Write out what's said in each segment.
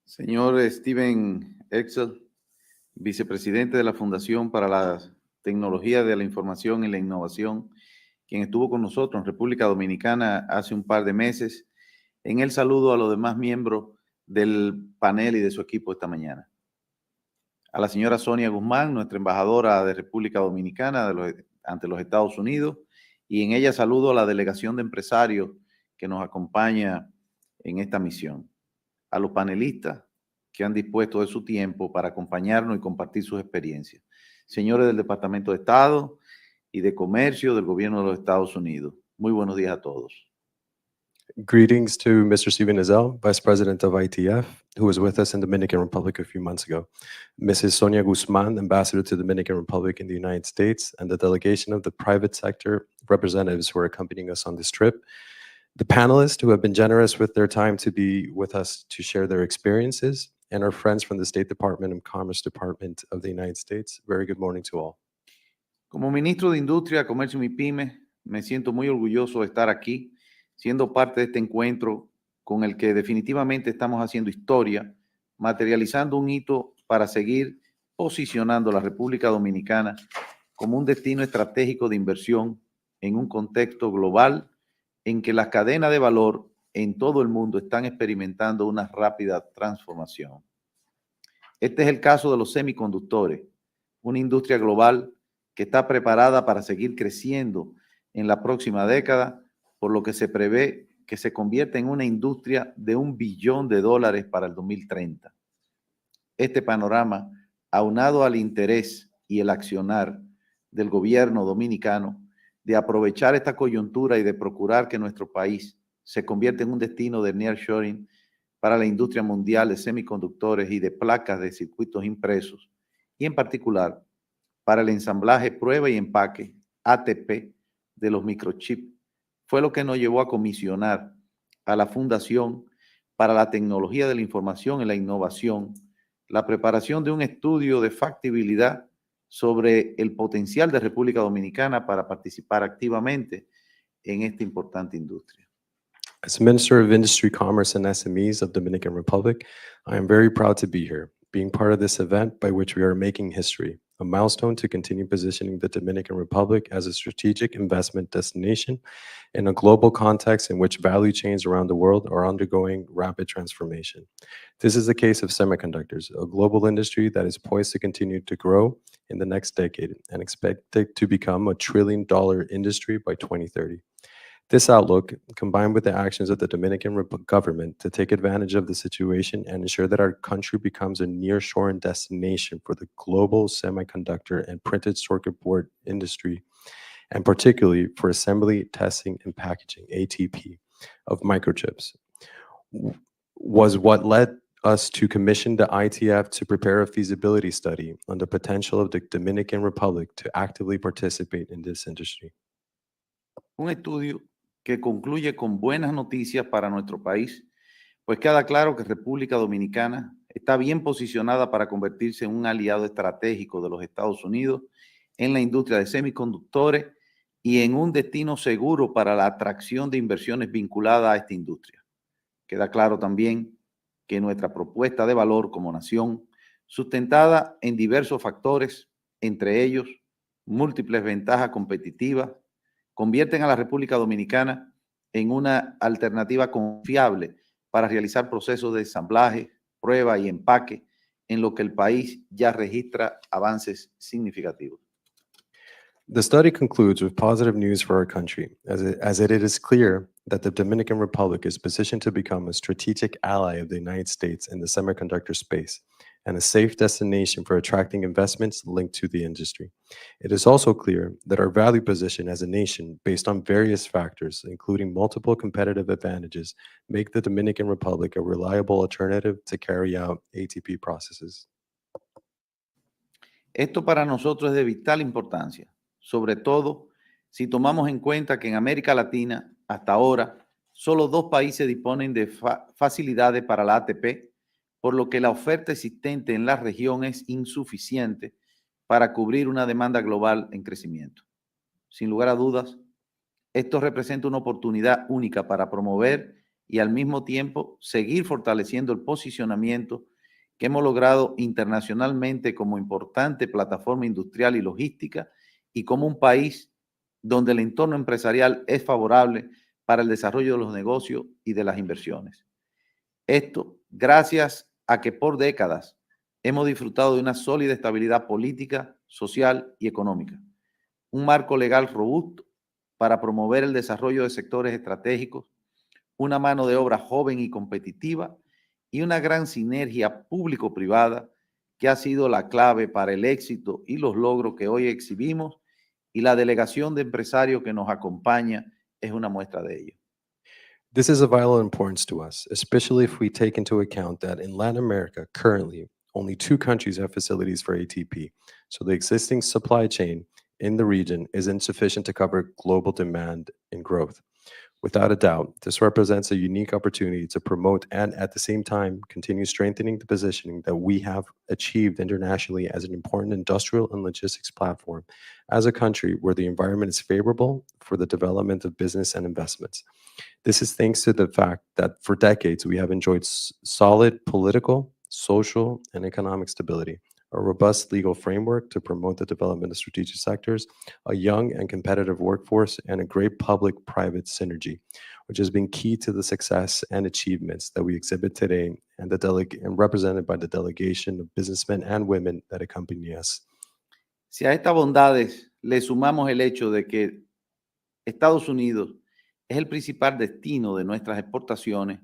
Señor Steven Excel, vicepresidente de la Fundación para la Tecnología de la Información y la Innovación, quien estuvo con nosotros en República Dominicana hace un par de meses. En el saludo a los demás miembros del panel y de su equipo esta mañana. A la señora Sonia Guzmán, nuestra embajadora de República Dominicana ante los Estados Unidos, y en ella saludo a la delegación de empresarios que nos acompaña en esta misión. A los panelistas que han dispuesto de su tiempo para acompañarnos y compartir sus experiencias. Señores del Departamento de Estado y de Comercio del Gobierno de los Estados Unidos. Muy buenos días a todos. Greetings to Mr. Steven Ezell, Vice President of ITF, who was with us in the Dominican Republic a few months ago, Mrs. Sonia Guzman, Ambassador to the Dominican Republic in the United States, and the delegation of the private sector representatives who are accompanying us on this trip, the panelists who have been generous with their time to be with us to share their experiences, and our friends from the State Department and Commerce Department of the United States. Very good morning to all. Como ministro de Industria, Comercio y MIPYME, me siento muy orgulloso de estar aquí, siendo parte de este encuentro con el que definitivamente estamos haciendo historia, materializando un hito para seguir posicionando a la República Dominicana como un destino estratégico de inversión en un contexto global en que las cadenas de valor en todo el mundo están experimentando una rápida transformación. Este es el caso de los semiconductores, una industria global que está preparada para seguir creciendo en la próxima década, por lo que se prevé que se convierta en una industria de $1 billón para el 2030. Este panorama, aunado al interés y el accionar del gobierno dominicano de aprovechar esta coyuntura y de procurar que nuestro país se convierta en un destino de nearshoring para la industria mundial de semiconductores y de placas de circuitos impresos, y en particular para el ensamblaje, prueba y empaque, ATP, de los microchips, fue lo que nos llevó a comisionar a la Fundación para la Tecnología de la Información y la Innovación la preparación de un estudio de factibilidad sobre el potencial de República Dominicana para participar activamente en esta importante industria. As Minister of Industry, Commerce and SMEs of Dominican Republic, I am very proud to be here, being part of this event by which we are making history, a milestone to continue positioning the Dominican Republic as a strategic investment destination in a global context in which value chains around the world are undergoing rapid transformation. This is the case of semiconductors, a global industry that is poised to continue to grow in the next decade and expected to become $1 trillion industry by 2030. This outlook, combined with the actions of the Dominican government to take advantage of the situation and ensure that our country becomes a nearshoring destination for the global semiconductor and printed circuit board industry, and particularly for assembly, testing, and packaging, ATP, of microchips, was what led us to commission the ITF to prepare a feasibility study on the potential of the Dominican Republic to actively participate in this industry. Un estudio que concluye con buenas noticias para nuestro país, pues queda claro que República Dominicana está bien posicionada para convertirse en un aliado estratégico de los Estados Unidos en la industria de semiconductores y en un destino seguro para la atracción de inversiones vinculadas a esta industria. Queda claro también que nuestra propuesta de valor como nación, sustentada en diversos factores, entre ellos múltiples ventajas competitivas, convierten a la República Dominicana en una alternativa confiable para realizar procesos de ensamblaje, prueba y empaque, en lo que el país ya registra avances significativos. The study concludes with positive news for our country, as it is clear that the Dominican Republic is positioned to become a strategic ally of the United States in the semiconductor space and a safe destination for attracting investments linked to the industry. It is also clear that our value position as a nation, based on various factors, including multiple competitive advantages, make the Dominican Republic a reliable alternative to carry out ATP processes. Esto para nosotros es de vital importancia, sobre todo si tomamos en cuenta que en América Latina, hasta ahora, solo 2 países disponen de facilidades para la ATP, por lo que la oferta existente en la región es insuficiente para cubrir una demanda global en crecimiento. Sin lugar a dudas, esto representa una oportunidad única para promover y al mismo tiempo seguir fortaleciendo el posicionamiento que hemos logrado internacionalmente como importante plataforma industrial y logística y como un país donde el entorno empresarial es favorable para el desarrollo de los negocios y de las inversiones. Esto gracias a que por décadas hemos disfrutado de una sólida estabilidad política, social y económica, un marco legal robusto para promover el desarrollo de sectores estratégicos, una mano de obra joven y competitiva y una gran sinergia público-privada que ha sido la clave para el éxito y los logros que hoy exhibimos, y la delegación de empresarios que nos acompaña es una muestra de ello. This is of vital importance to us, especially if we take into account that in Latin America, currently, only 2 countries have facilities for ATP, so the existing supply chain in the region is insufficient to cover global demand and growth. Without a doubt, this represents a unique opportunity to promote and at the same time continue strengthening the positioning that we have achieved internationally as an important industrial and logistics platform as a country where the environment is favorable for the development of business and investments. This is thanks to the fact that for decades we have enjoyed solid political, social, and economic stability, a robust legal framework to promote the development of strategic sectors, a young and competitive workforce, and a great public-private synergy, which has been key to the success and achievements that we exhibit today and represented by the delegation of businessmen and women that accompany us. Si a estas bondades le sumamos el hecho de que Estados Unidos es el principal destino de nuestras exportaciones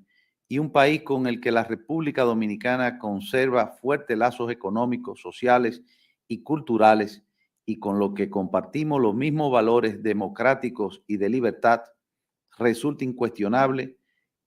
y un país con el que la República Dominicana conserva fuertes lazos económicos, sociales y culturales, y con lo que compartimos los mismos valores democráticos y de libertad, resulta incuestionable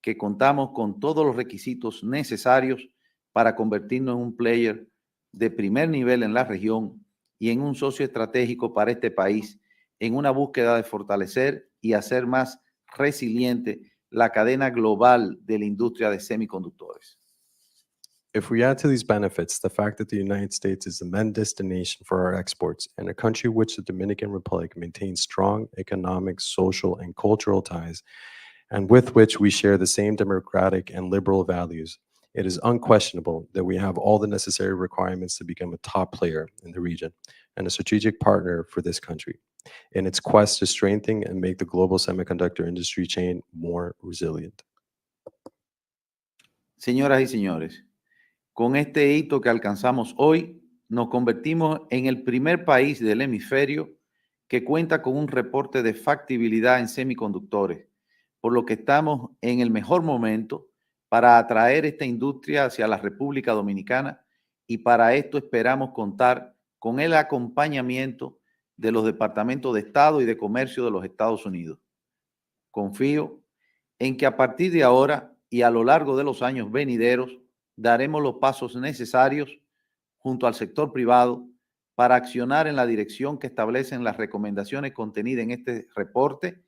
que contamos con todos los requisitos necesarios para convertirnos en un player de primer nivel en la región y en un socio estratégico para este país, en una búsqueda de fortalecer y hacer más resiliente la cadena global de la industria de semiconductores. If we add to these benefits the fact that the United States is the main destination for our exports and a country which the Dominican Republic maintains strong economic, social, and cultural ties, and with which we share the same democratic and liberal values, it is unquestionable that we have all the necessary requirements to become a top player in the region and a strategic partner for this country in its quest to strengthen and make the global semiconductor industry chain more resilient. Señoras y señores, con este hito que alcanzamos hoy, nos convertimos en el primer país del hemisferio que cuenta con un reporte de factibilidad en semiconductores, por lo que estamos en el mejor momento para atraer esta industria hacia la República Dominicana, y para esto esperamos contar con el acompañamiento de los departamentos de Estado y de Comercio de los Estados Unidos. Confío en que a partir de ahora y a lo largo de los años venideros daremos los pasos necesarios junto al sector privado para accionar en la dirección que establecen las recomendaciones contenidas en este reporte,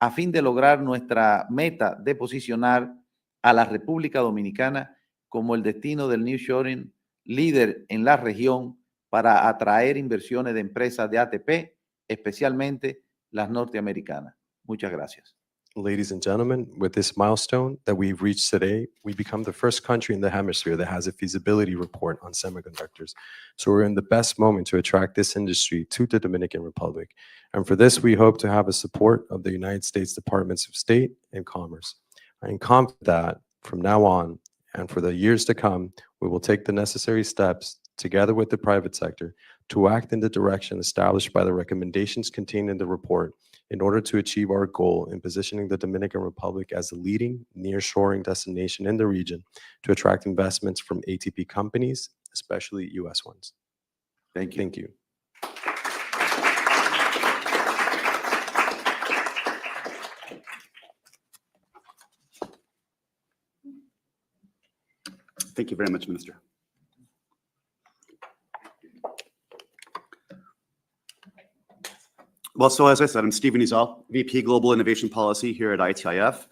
a fin de lograr nuestra meta de posicionar a la República Dominicana como el destino del nearshoring líder en la región para atraer inversiones de empresas de ATP, especialmente las norteamericanas. Muchas gracias. Ladies and gentlemen, with this milestone that we've reached today, we become the first country in the hemisphere that has a feasibility report on semiconductors. So we're in the best moment to attract this industry to the Dominican Republic. And for this, we hope to have a support of the United States Departments of State and Commerce. I am confident that from now on and for the years to come, we will take the necessary steps together with the private sector to act in the direction established by the recommendations contained in the report in order to achieve our goal in positioning the Dominican Republic as the leading nearshoring destination in the region to attract investments from ATP companies, especially U.S. ones. Thank you. Thank you. Thank you very much, Minister. Well, so as I said, I'm Stephen Izal, VP Global Innovation Policy here at ITIF.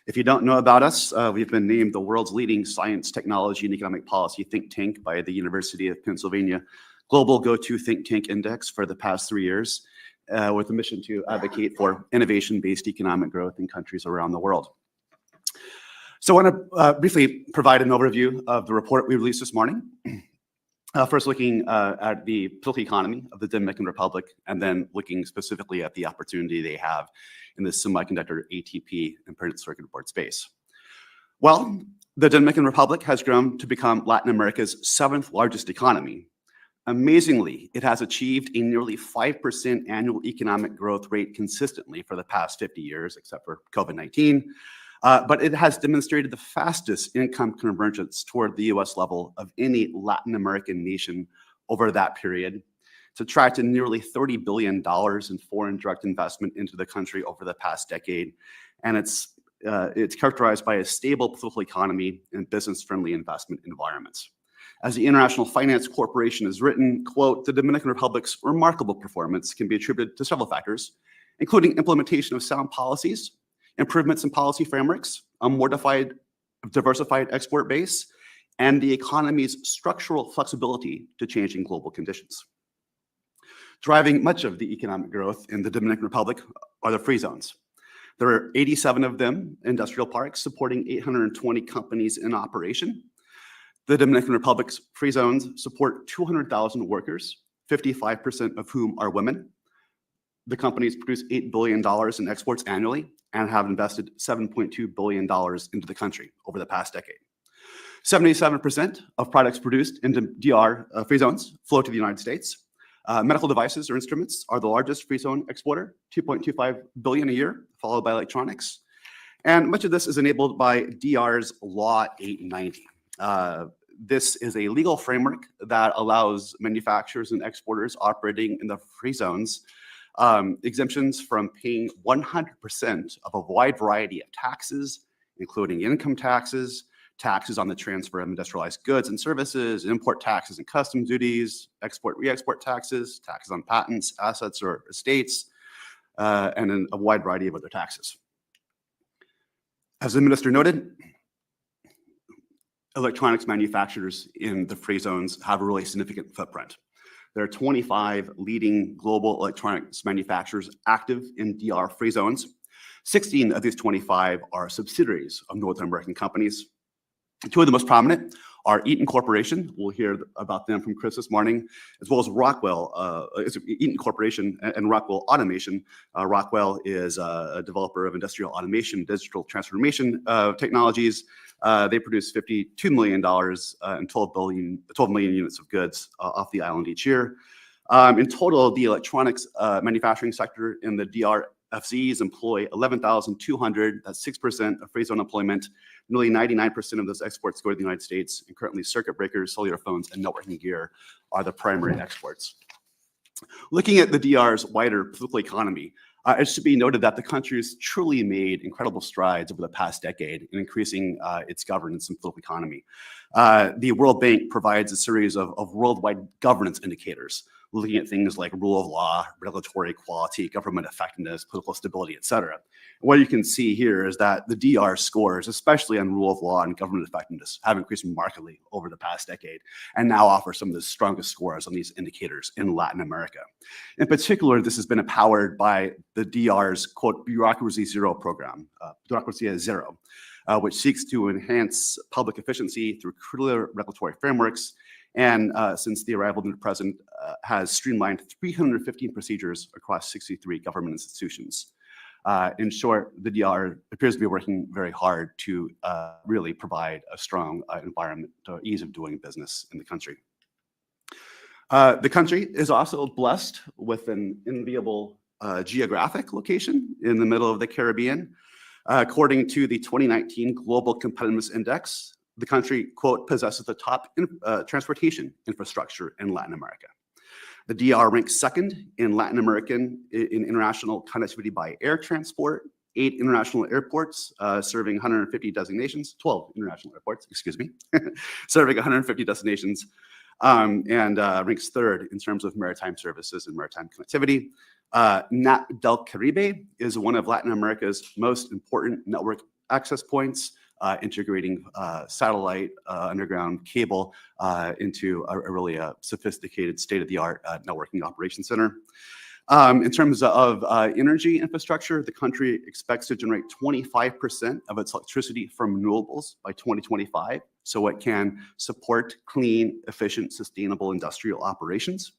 If you don't know about us, we've been named the world's leading science, technology, and economic policy think tank by the University of Pennsylvania Global Go-To Think Tank Index for the past 3 years, with a mission to advocate for innovation-based economic growth in countries around the world. So I want to briefly provide an overview of the report we released this morning. First looking at the political economy of the Dominican Republic, and then looking specifically at the opportunity they have in the semiconductor ATP and printed circuit board space. Well, the Dominican Republic has grown to become Latin America's 7th largest economy. Amazingly, it has achieved a nearly 5% annual economic growth rate consistently for the past 50 years, except for COVID-19. But it has demonstrated the fastest income convergence toward the US level of any Latin American nation over that period. It's attracted nearly $30 billion in foreign direct investment into the country over the past decade. And it's characterized by a stable political economy and business-friendly investment environments. As the International Finance Corporation has written, quote, the Dominican Republic's remarkable performance can be attributed to several factors, including implementation of sound policies, improvements in policy frameworks, a more diversified export base, and the economy's structural flexibility to changing global conditions. Driving much of the economic growth in the Dominican Republic are the free zones. There are 87 of them, industrial parks, supporting 820 companies in operation. The Dominican Republic's free zones support 200,000 workers, 55% of whom are women. The companies produce $8 billion in exports annually and have invested $7.2 billion into the country over the past decade. 77% of products produced in the DR free zones flow to the United States. Medical devices or instruments are the largest free zone exporter, $2.25 billion a year, followed by electronics. And much of this is enabled by DR's Law 890. This is a legal framework that allows manufacturers and exporters operating in the free zones exemptions from paying 100% of a wide variety of taxes, including income taxes, taxes on the transfer of industrialized goods and services, import taxes and customs duties, export, re-export taxes, taxes on patents, assets or estates, and then a wide variety of other taxes. As the minister noted, electronics manufacturers in the free zones have a really significant footprint. There are 25 leading global electronics manufacturers active in DR free zones. 16 of these 25 are subsidiaries of North American companies. Two of the most prominent are Eaton Corporation. We'll hear about them from Chris this morning, as well as Rockwell, Eaton Corporation and Rockwell Automation. Rockwell is a developer of industrial automation, digital transformation technologies. They produce $52 million and 12 million units of goods off the island each year. In total, the electronics manufacturing sector in the DRFZs employ 11,200, that's 6% of free zone employment. Nearly 99% of those exports go to the United States, and currently circuit breakers, cellular phones, and networking gear are the primary exports. Looking at the DR's wider political economy, it should be noted that the country has truly made incredible strides over the past decade in increasing its governance and political economy. The World Bank provides a series of worldwide governance indicators, looking at things like rule of law, regulatory quality, government effectiveness, political stability, et cetera. What you can see here is that the DR scores, especially on rule of law and government effectiveness, have increased markedly over the past decade and now offer some of the strongest scores on these indicators in Latin America. In particular, this has been empowered by the DR's, quote, Bureaucracy Zero program, Bureaucracy Zero, which seeks to enhance public efficiency through clear regulatory frameworks. And since the arrival of the new president, has streamlined 315 procedures across 63 government institutions. In short, the DR appears to be working very hard to really provide a strong environment to ease of doing business in the country. The country is also blessed with an enviable geographic location in the middle of the Caribbean. According to the 2019 Global Competitiveness Index, the country, quote, possesses the top transportation infrastructure in Latin America. The DR ranks second in Latin American in international connectivity by air transport, 8 international airports serving 150 destinations, 12 international airports, excuse me, serving 150 destinations, and ranks third in terms of maritime services and maritime connectivity. NAP del Caribe is one of Latin America's most important network access points, integrating satellite underground cable into a really sophisticated state-of-the-art networking operations center. In terms of energy infrastructure, the country expects to generate 25% of its electricity from renewables by 2025, so it can support clean, efficient, sustainable industrial operations.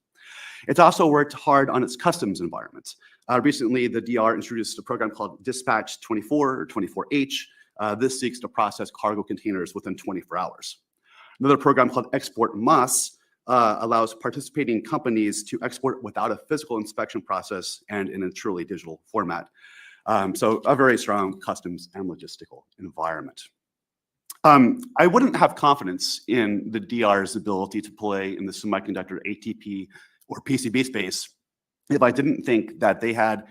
It's also worked hard on its customs environment. Recently, the DR introduced a program called Dispatch 24 or 24H. This seeks to process cargo containers within 24 hours. Another program called Export Mas allows participating companies to export without a physical inspection process and in a truly digital format. So a very strong customs and logistical environment. I wouldn't have confidence in the DR's ability to play in the semiconductor ATP or PCB space if I didn't think that they had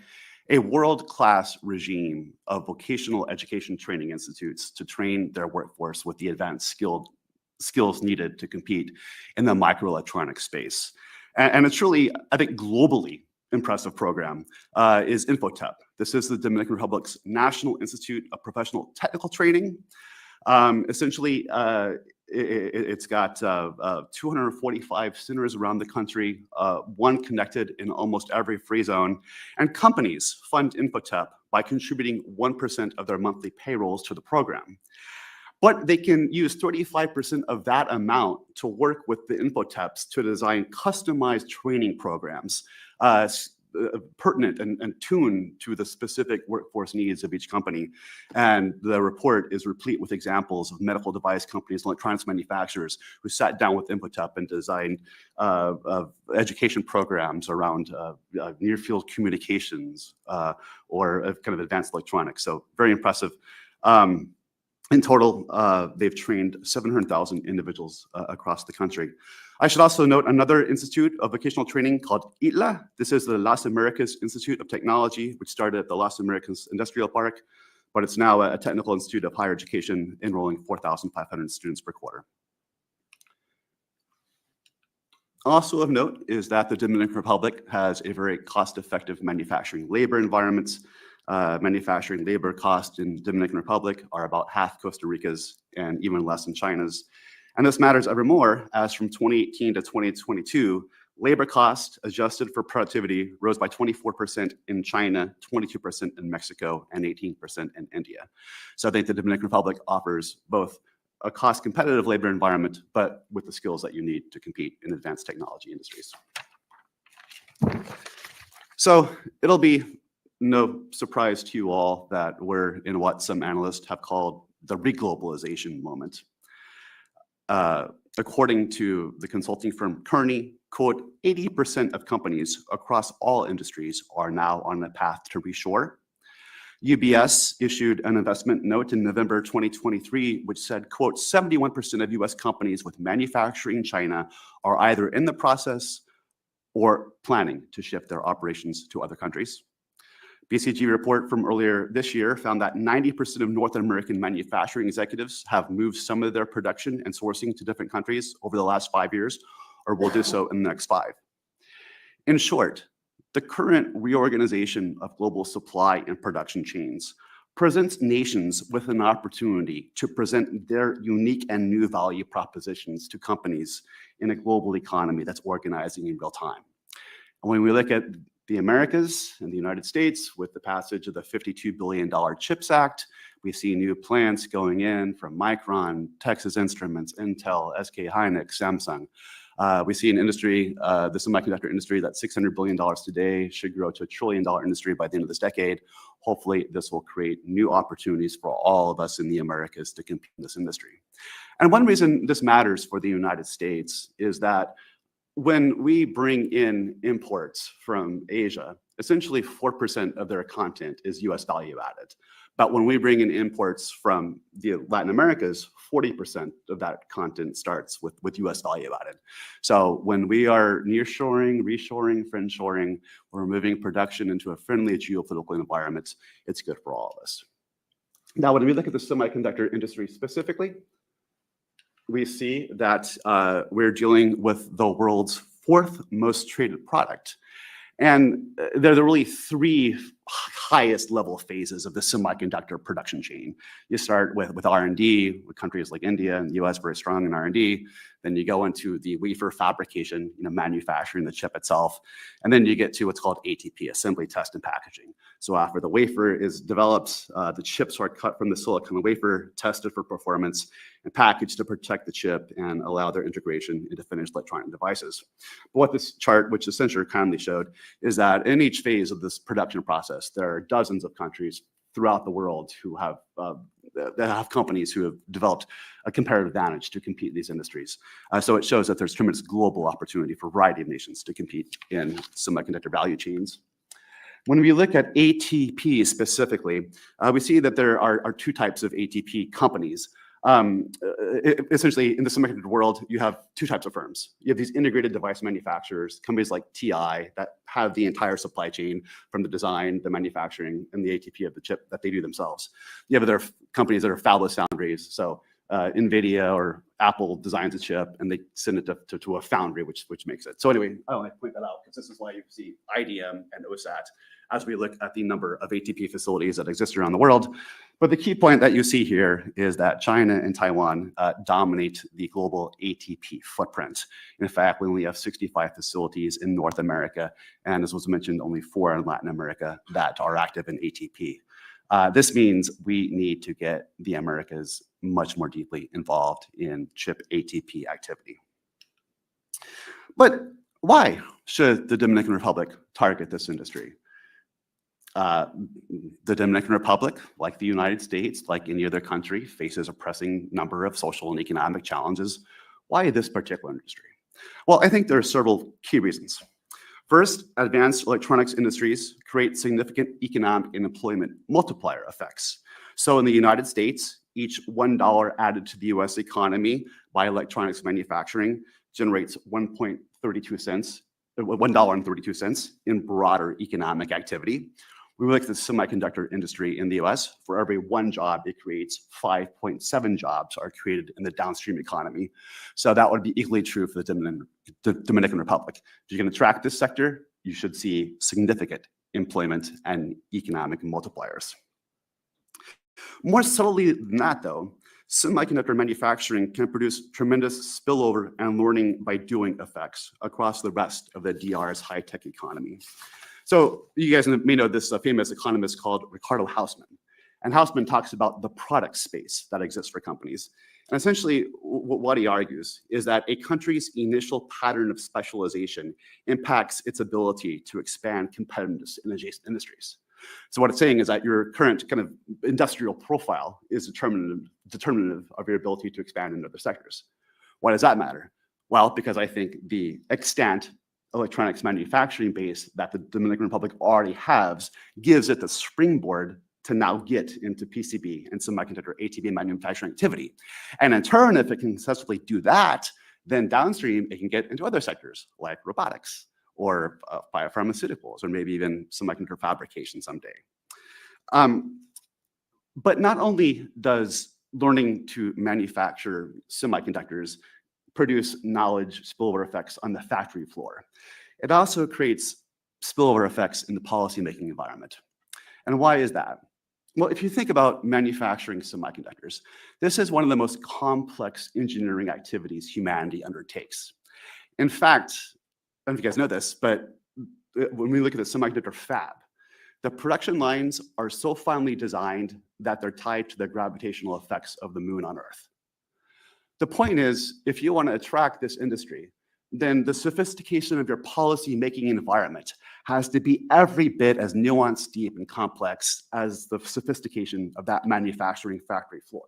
a world-class regime of vocational education training institutes to train their workforce with the advanced skills needed to compete in the microelectronics space. And it's truly, I think, globally impressive program is Infotep. This is the Dominican Republic's National Institute of Professional Technical Training. Essentially, it's got 245 centers around the country, one connected in almost every free zone. And companies fund Infotep by contributing 1% of their monthly payrolls to the program. But they can use 35% of that amount to work with the Infoteps to design customized training programs pertinent and tuned to the specific workforce needs of each company. And the report is replete with examples of medical device companies, electronics manufacturers who sat down with Infotep and designed education programs around near-field communications or kind of advanced electronics. So very impressive. In total, they've trained 700,000 individuals across the country. I should also note another institute of vocational training called ITLA. This is the Las Americas Institute of Technology, which started at the Las Americas Industrial Park, but it's now a technical institute of higher education enrolling 4,500 students per quarter. Also of note is that the Dominican Republic has a very cost-effective manufacturing labor environment. Manufacturing labor costs in Dominican Republic are about half Costa Rica's and even less than China's. And this matters ever more as from 2018 to 2022, labor costs adjusted for productivity rose by 24% in China, 22% in Mexico, and 18% in India. So I think the Dominican Republic offers both a cost competitive labor environment, but with the skills that you need to compete in advanced technology industries. So it'll be no surprise to you all that we're in what some analysts have called the reglobalization moment. According to the consulting firm Kearney, quote, 80% of companies across all industries are now on the path to reshore. UBS issued an investment note in November 2023, which said, quote, 71% of US companies with manufacturing in China are either in the process or planning to shift their operations to other countries. BCG report from earlier this year found that 90% of North American manufacturing executives have moved some of their production and sourcing to different countries over the last 5 years, or will do so in the next 5. In short, the current reorganization of global supply and production chains presents nations with an opportunity to present their unique and new value propositions to companies in a global economy that's organizing in real time. And when we look at the Americas and the United States, with the passage of the $52 billion CHIPS Act, we see new plants going in from Micron, Texas Instruments, Intel, SK Hynix, Samsung. We see an industry, the semiconductor industry, that's $600 billion today should grow to $1 trillion industry by the end of this decade. Hopefully, this will create new opportunities for all of us in the Americas to compete in this industry. And one reason this matters for the United States is that when we bring in imports from Asia, essentially 4% of their content is US value added. But when we bring in imports from the Latin Americas, 40% of that content starts with US value added. So when we are nearshoring, reshoring, friendshoring, we're moving production into a friendly geopolitical environment, it's good for all of us. Now, when we look at the semiconductor industry specifically, we see that we're dealing with the world's 4th most traded product. And there are really 3 highest level phases of the semiconductor production chain. You start with R&D, with countries like India and the US very strong in R&D. Then you go into the wafer fabrication, manufacturing the chip itself. And then you get to what's called ATP, assembly, test, and packaging. So after the wafer is developed, the chips are cut from the silicon wafer, tested for performance, and packaged to protect the chip and allow their integration into finished electronic devices. But what this chart, which Accenture kindly showed, is that in each phase of this production process, there are dozens of countries throughout the world who have that have companies who have developed a comparative advantage to compete in these industries. So it shows that there's tremendous global opportunity for a variety of nations to compete in semiconductor value chains. When we look at ATP specifically, we see that there are two types of ATP companies. Essentially, in the semiconductor world, you have two types of firms. You have these integrated device manufacturers, companies like TI, that have the entire supply chain from the design, the manufacturing, and the ATP of the chip that they do themselves. You have other companies that are fabless foundries. So NVIDIA or Apple designs a chip and they send it to a foundry, which makes it. So anyway, I want to point that out because this is why you see IDM and OSAT as we look at the number of ATP facilities that exist around the world. But the key point that you see here is that China and Taiwan dominate the global ATP footprint. In fact, we only have 65 facilities in North America, and as was mentioned, only 4 in Latin America that are active in ATP. This means we need to get the Americas much more deeply involved in chip ATP activity. But why should the Dominican Republic target this industry? The Dominican Republic, like the United States, like any other country, faces a pressing number of social and economic challenges. Why this particular industry? Well, I think there are several key reasons. First, advanced electronics industries create significant economic and employment multiplier effects. So in the United States, each $1 added to the US economy by electronics manufacturing generates $1.32 in broader economic activity. We look at the semiconductor industry in the US. For every 1 job, it creates 5.7 jobs are created in the downstream economy. So that would be equally true for the Dominican Republic. If you're going to track this sector, you should see significant employment and economic multipliers. More subtly than that, though, semiconductor manufacturing can produce tremendous spillover and learning by doing effects across the rest of the DR's high-tech economy. So you guys may know this famous economist called Ricardo Hausman. And Hausman talks about the product space that exists for companies. And essentially, what he argues is that a country's initial pattern of specialization impacts its ability to expand competitiveness in adjacent industries. So what it's saying is that your current kind of industrial profile is determinative of your ability to expand in other sectors. Why does that matter? Well, because I think the extant electronics manufacturing base that the Dominican Republic already has gives it the springboard to now get into PCB and semiconductor ATP manufacturing activity. And in turn, if it can successfully do that, then downstream, it can get into other sectors like robotics or biopharmaceuticals, or maybe even semiconductor fabrication someday. But not only does learning to manufacture semiconductors produce knowledge spillover effects on the factory floor, it also creates spillover effects in the policymaking environment. And why is that? Well, if you think about manufacturing semiconductors, this is one of the most complex engineering activities humanity undertakes. In fact, I don't know if you guys know this, but when we look at the semiconductor fab, the production lines are so finely designed that they're tied to the gravitational effects of the moon on Earth. The point is, if you want to attract this industry, then the sophistication of your policy-making environment has to be every bit as nuanced, deep, and complex as the sophistication of that manufacturing factory floor.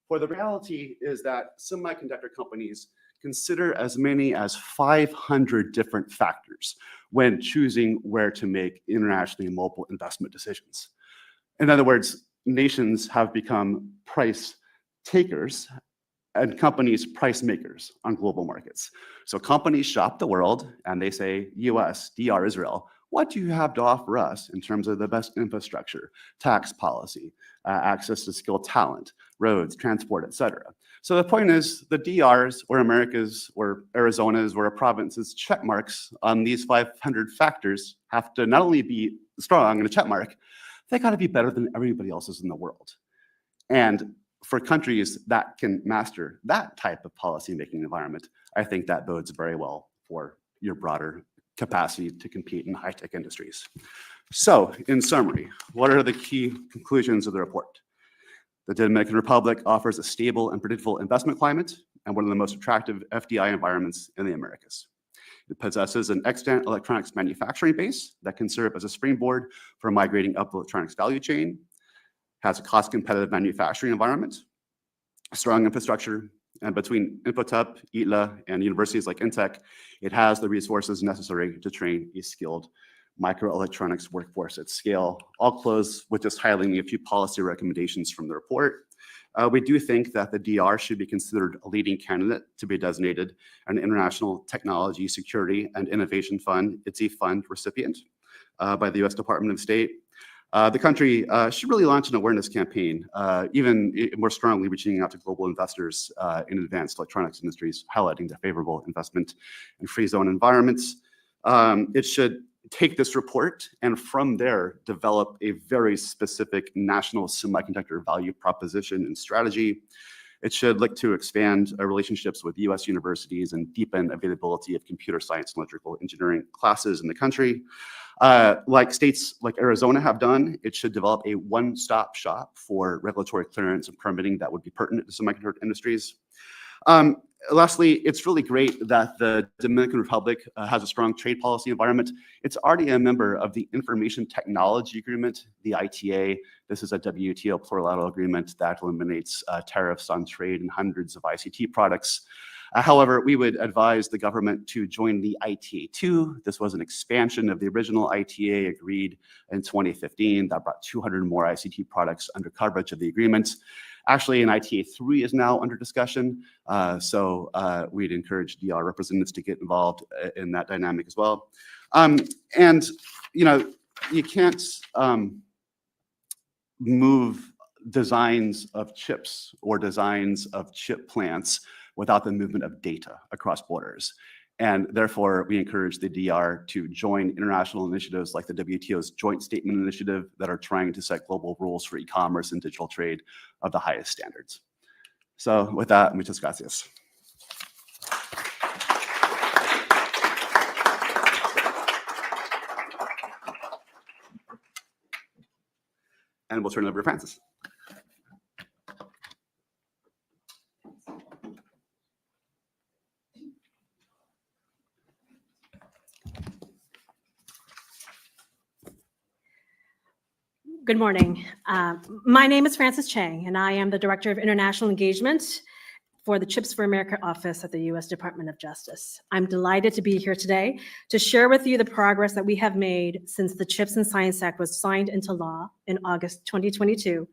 For the reality is that semiconductor companies consider as many as 500 different factors when choosing where to make internationally mobile investment decisions. In other words, nations have become price takers and companies price makers on global markets. So companies shop the world and they say, US, DR, Israel, what do you have to offer us in terms of the best infrastructure, tax policy, access to skilled talent, roads, transport, et cetera. So the point is the DRs or Americas or Arizonas or a province's check marks on these 500 factors have to not only be strong in a check mark, they gotta be better than everybody else's in the world. And for countries that can master that type of policymaking environment, I think that bodes very well for your broader capacity to compete in high-tech industries. So, in summary, what are the key conclusions of the report? The Dominican Republic offers a stable and predictable investment climate and one of the most attractive FDI environments in the Americas. It possesses an extant electronics manufacturing base that can serve as a springboard for migrating up the electronics value chain, has a cost-competitive manufacturing environment, a strong infrastructure, and between Infotep, ITLA, and universities like Intech, it has the resources necessary to train a skilled microelectronics workforce at scale. I'll close with just highlighting a few policy recommendations from the report. We do think that the DR should be considered a leading candidate to be designated an International Technology, Security, and Innovation Fund. It's a fund recipient by the US Department of State. The country should really launch an awareness campaign, even more strongly reaching out to global investors in advanced electronics industries, highlighting the favorable investment in free zone environments. It should take this report and from there develop a very specific national semiconductor value proposition and strategy. It should look to expand relationships with US universities and deepen availability of computer science and electrical engineering classes in the country. Like states like Arizona have done, it should develop a one-stop shop for regulatory clearance and permitting that would be pertinent to semiconductor industries. Lastly, it's really great that the Dominican Republic has a strong trade policy environment. It's already a member of the Information Technology Agreement, the ITA. This is a WTO plurilateral agreement that eliminates tariffs on trade in hundreds of ICT products. However, we would advise the government to join the ITA 2. This was an expansion of the original ITA agreed in 2015 that brought 200 more ICT products under coverage of the agreement. Actually, an ITA 3 is now under discussion, so we'd encourage DR representatives to get involved in that dynamic as well. And, you know, you can't move designs of chips or designs of chip plants without the movement of data across borders. And therefore, we encourage the DR to join international initiatives like the WTO's Joint Statement Initiative that are trying to set global rules for e-commerce and digital trade of the highest standards. So with that, muchas gracias. And we'll turn it over to Francis. Good morning. My name is Frances Chang, and I am the Director of International Engagement for the Chips for America office at the U.S. Department of Justice. I'm delighted to be here today to share with you the progress that we have made since the CHIPS and Science Act was signed into law in August 2022,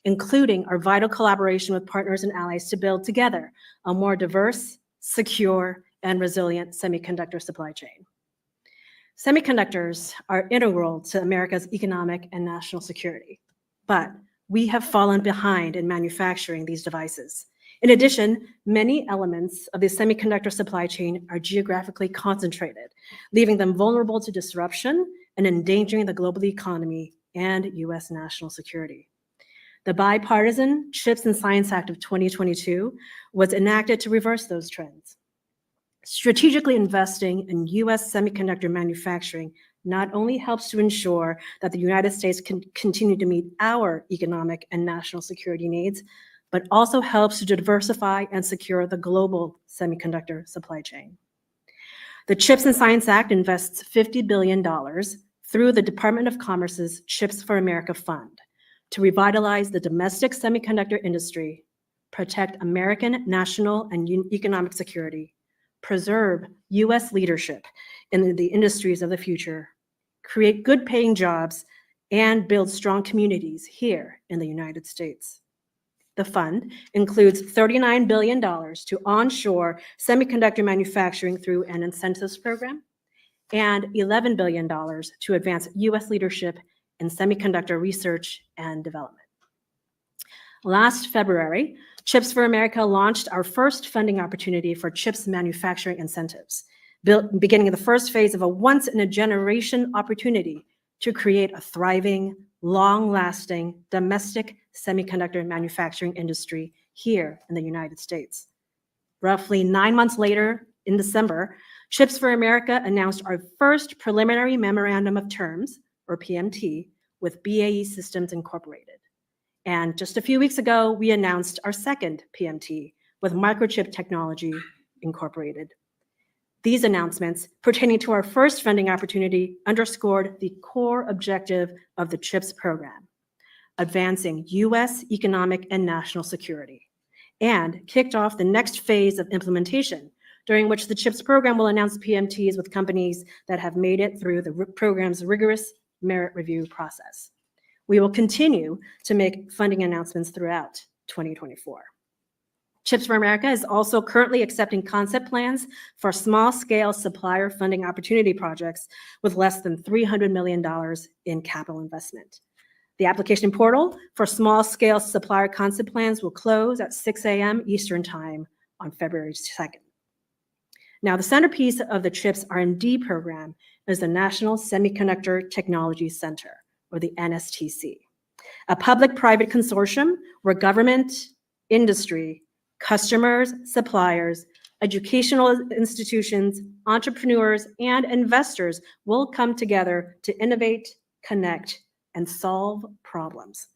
including our vital collaboration with partners and allies to build together a more diverse, secure, and resilient semiconductor supply chain. Semiconductors are integral to America's economic and national security, but we have fallen behind in manufacturing these devices. In addition, many elements of the semiconductor supply chain are geographically concentrated, leaving them vulnerable to disruption and endangering the global economy and US national security. The bipartisan CHIPS and Science Act of 2022 was enacted to reverse those trends. Strategically investing in US semiconductor manufacturing not only helps to ensure that the United States can continue to meet our economic and national security needs, but also helps to diversify and secure the global semiconductor supply chain. The CHIPS and Science Act invests $50 billion through the Department of Commerce's CHIPS for America Fund to revitalize the domestic semiconductor industry, protect American national and economic security, preserve US leadership in the industries of the future, create good-paying jobs, and build strong communities here in the United States. The fund includes $39 billion to onshore semiconductor manufacturing through an incentives program and $11 billion to advance US leadership in semiconductor research and development. Last February, CHIPS for America launched our first funding opportunity for CHIPS manufacturing incentives, beginning the first phase of a once-in-a-generation opportunity to create a thriving, long-lasting, domestic semiconductor manufacturing industry here in the United States. Roughly 9 months later, in December, Chips for America announced our first preliminary memorandum of terms, or PMT, with BAE Systems Incorporated. And just a few weeks ago, we announced our second PMT with Microchip Technology Incorporated. These announcements pertaining to our first funding opportunity underscored the core objective of the CHIPS program, advancing U.S. economic and national security, and kicked off the next phase of implementation, during which the CHIPS program will announce PMTs with companies that have made it through the program's rigorous merit review process. We will continue to make funding announcements throughout 2024. CHIPS for America is also currently accepting concept plans for small-scale supplier funding opportunity projects with less than $300 million in capital investment. The application portal for small-scale supplier concept plans will close at 6 a.m. Eastern Time on February 2nd. Now, the centerpiece of the CHIPS R&D program is the National Semiconductor Technology Center, or the NSTC, a public-private consortium where government, industry, customers, suppliers, educational institutions, entrepreneurs, and investors will come together to innovate, connect, and solve problems.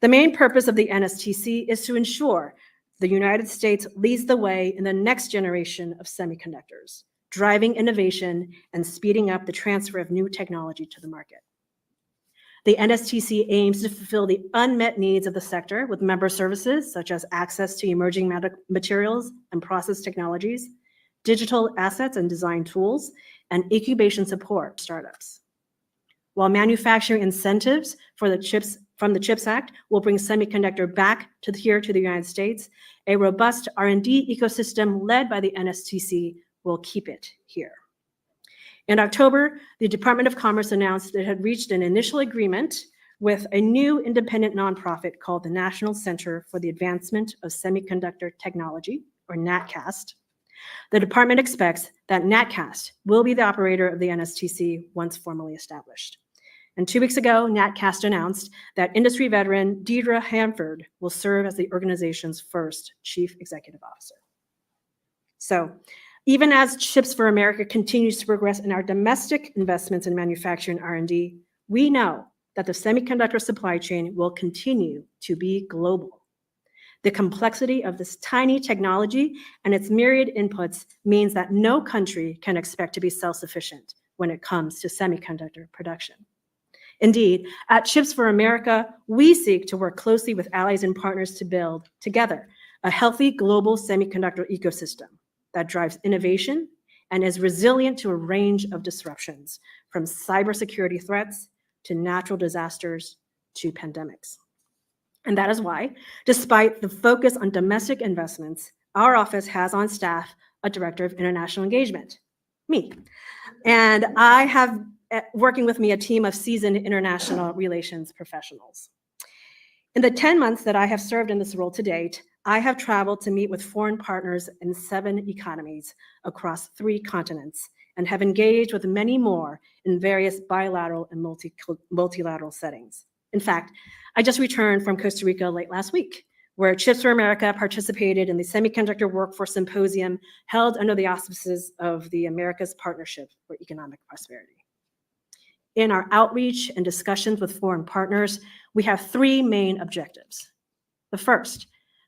The main purpose of the NSTC is to ensure the United States leads the way in the next generation of semiconductors, driving innovation and speeding up the transfer of new technology to the market. The NSTC aims to fulfill the unmet needs of the sector with member services such as access to emerging materials and process technologies, digital assets and design tools, and incubation support for startups. While manufacturing incentives for the CHIPS Act will bring semiconductor back to the United States, a robust R&D ecosystem led by the NSTC will keep it here. In October, the Department of Commerce announced it had reached an initial agreement with a new independent nonprofit called the National Center for the Advancement of Semiconductor Technology, or NatCast. The department expects that NatCast will be the operator of the NSTC once formally established. And 2 weeks ago, NatCast announced that industry veteran Deidre Hanford will serve as the organization's first chief executive officer. So, even as CHIPS for America continues to progress in our domestic investments in manufacturing R&D, we know that the semiconductor supply chain will continue to be global. The complexity of this tiny technology and its myriad inputs means that no country can expect to be self-sufficient when it comes to semiconductor production. Indeed, at CHIPS for America, we seek to work closely with allies and partners to build, together, a healthy global semiconductor ecosystem that drives innovation and is resilient to a range of disruptions, from cybersecurity threats to natural disasters to pandemics. And that is why, despite the focus on domestic investments, our office has on staff a director of international engagement, me. And I have working with me a team of seasoned international relations professionals. In the 10 months that I have served in this role to date, I have traveled to meet with foreign partners in 7 economies across 3 continents and have engaged with many more in various bilateral and multilateral settings. In fact, I just returned from Costa Rica late last week, where CHIPS for America participated in the Semiconductor Workforce Symposium held under the auspices of the Americas Partnership for Economic Prosperity. In our outreach and discussions with foreign partners, we have 3 main objectives. The first,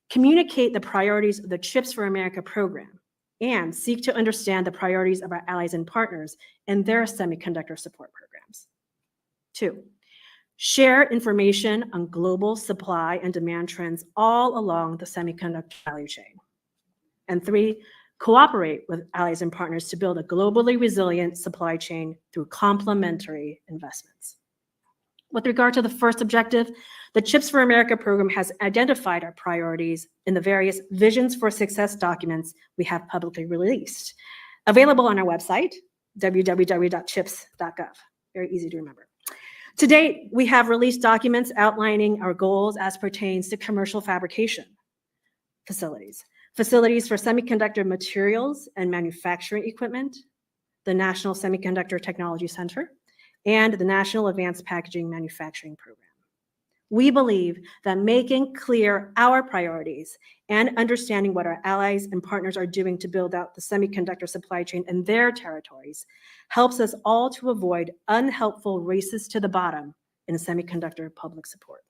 communicate the priorities of the CHIPS for America program and seek to understand the priorities of our allies and partners and their semiconductor support programs. 2, share information on global supply and demand trends all along the semiconductor value chain. And 3, cooperate with allies and partners to build a globally resilient supply chain through complementary investments. With regard to the first objective, the CHIPS for America program has identified our priorities in the various Visions for Success documents we have publicly released, available on our website, www.chips.gov. Very easy to remember. To date, we have released documents outlining our goals as pertains to commercial fabrication facilities, facilities for semiconductor materials and manufacturing equipment, the National Semiconductor Technology Center, and the National Advanced Packaging Manufacturing Program. We believe that making clear our priorities and understanding what our allies and partners are doing to build out the semiconductor supply chain in their territories helps us all to avoid unhelpful races to the bottom in semiconductor public support.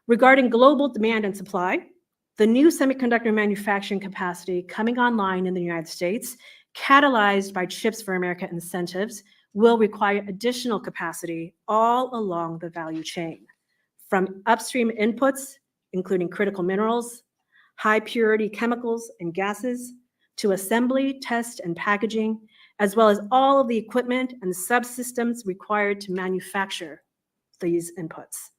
Regarding global demand and supply, the new semiconductor manufacturing capacity coming online in the United States, catalyzed by Chips for America incentives, will require additional capacity all along the value chain, from upstream inputs, including critical minerals, high purity chemicals and gases, to assembly, test, and packaging, as well as all of the equipment and subsystems required to manufacture these inputs.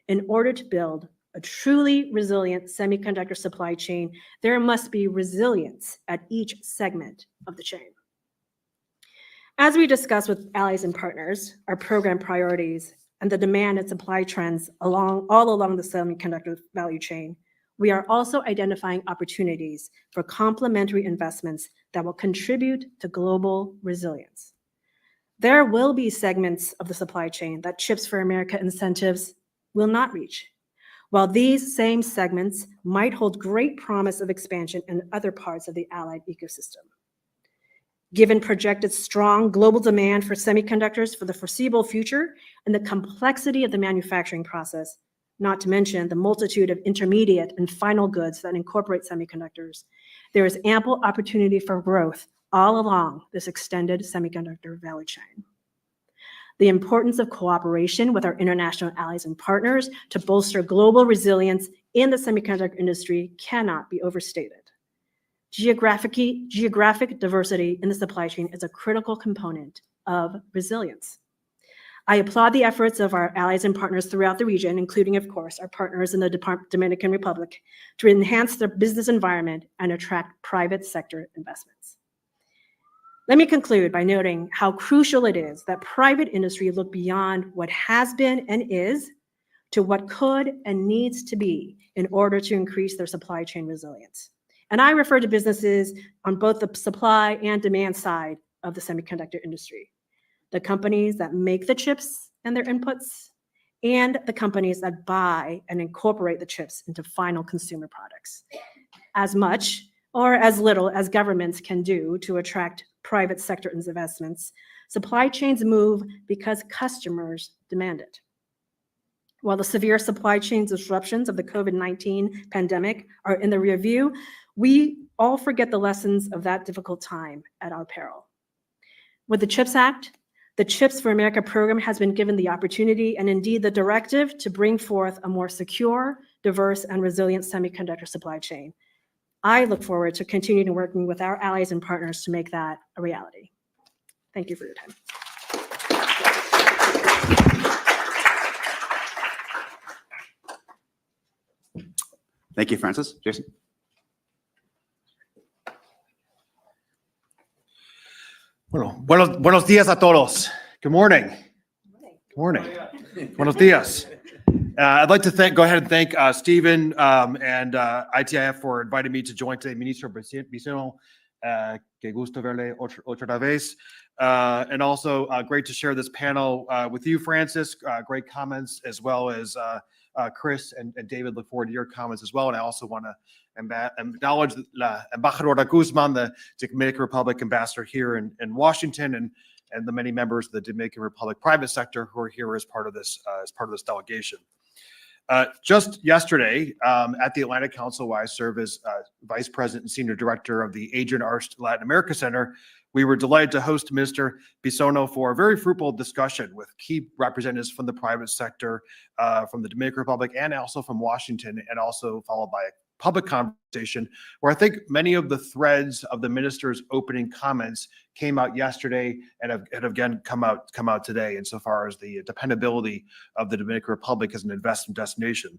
In order to build a truly resilient semiconductor supply chain, there must be resilience at each segment of the chain. As we discuss with allies and partners, our program priorities, and the demand and supply trends all along the semiconductor value chain, we are also identifying opportunities for complementary investments that will contribute to global resilience. There will be segments of the supply chain that Chips for America incentives will not reach, while these same segments might hold great promise of expansion in other parts of the allied ecosystem. Given projected strong global demand for semiconductors for the foreseeable future and the complexity of the manufacturing process, not to mention the multitude of intermediate and final goods that incorporate semiconductors, there is ample opportunity for growth all along this extended semiconductor value chain. The importance of cooperation with our international allies and partners to bolster global resilience in the semiconductor industry cannot be overstated. Geographic diversity in the supply chain is a critical component of resilience. I applaud the efforts of our allies and partners throughout the region, including, of course, our partners in the Dominican Republic, to enhance their business environment and attract private sector investments. Let me conclude by noting how crucial it is that private industry look beyond what has been and is to what could and needs to be in order to increase their supply chain resilience. And I refer to businesses on both the supply and demand side of the semiconductor industry. The companies that make the chips and their inputs, and the companies that buy and incorporate the chips into final consumer products. As much or as little as governments can do to attract private sector investments, supply chains move because customers demand it. While the severe supply chain disruptions of the COVID-19 pandemic are in the rear view, we all forget the lessons of that difficult time at our peril. With the CHIPS Act, the Chips for America program has been given the opportunity and indeed the directive to bring forth a more secure, diverse, and resilient semiconductor supply chain. I look forward to continuing working with our allies and partners to make that a reality. Thank you for your time. Thank you, Francis. Jason? Buenos días a todos. Good morning. Good morning. Buenos días. I'd like to go ahead and thank Stephen and ITIF for inviting me to join today. Ministro Bisono, que gusto verle otra vez. And also great to share this panel with you, Francis. Great comments, as well as Chris and David. Look forward to your comments as well. And I also want to acknowledge La Embajadora Guzman, the Dominican Republic ambassador here in Washington, and the many members of the Dominican Republic private sector who are here as part of this delegation. Just yesterday, at the Atlantic Council, where I serve as Vice President and Senior Director of the Adrian Arst Latin America Center, we were delighted to host Mr. Bisono for a very fruitful discussion with key representatives from the private sector, from the Dominican Republic, and also from Washington, and also followed by a public conversation where I think many of the threads of the minister's opening comments came out yesterday and have again come out today insofar as the dependability of the Dominican Republic as an investment destination.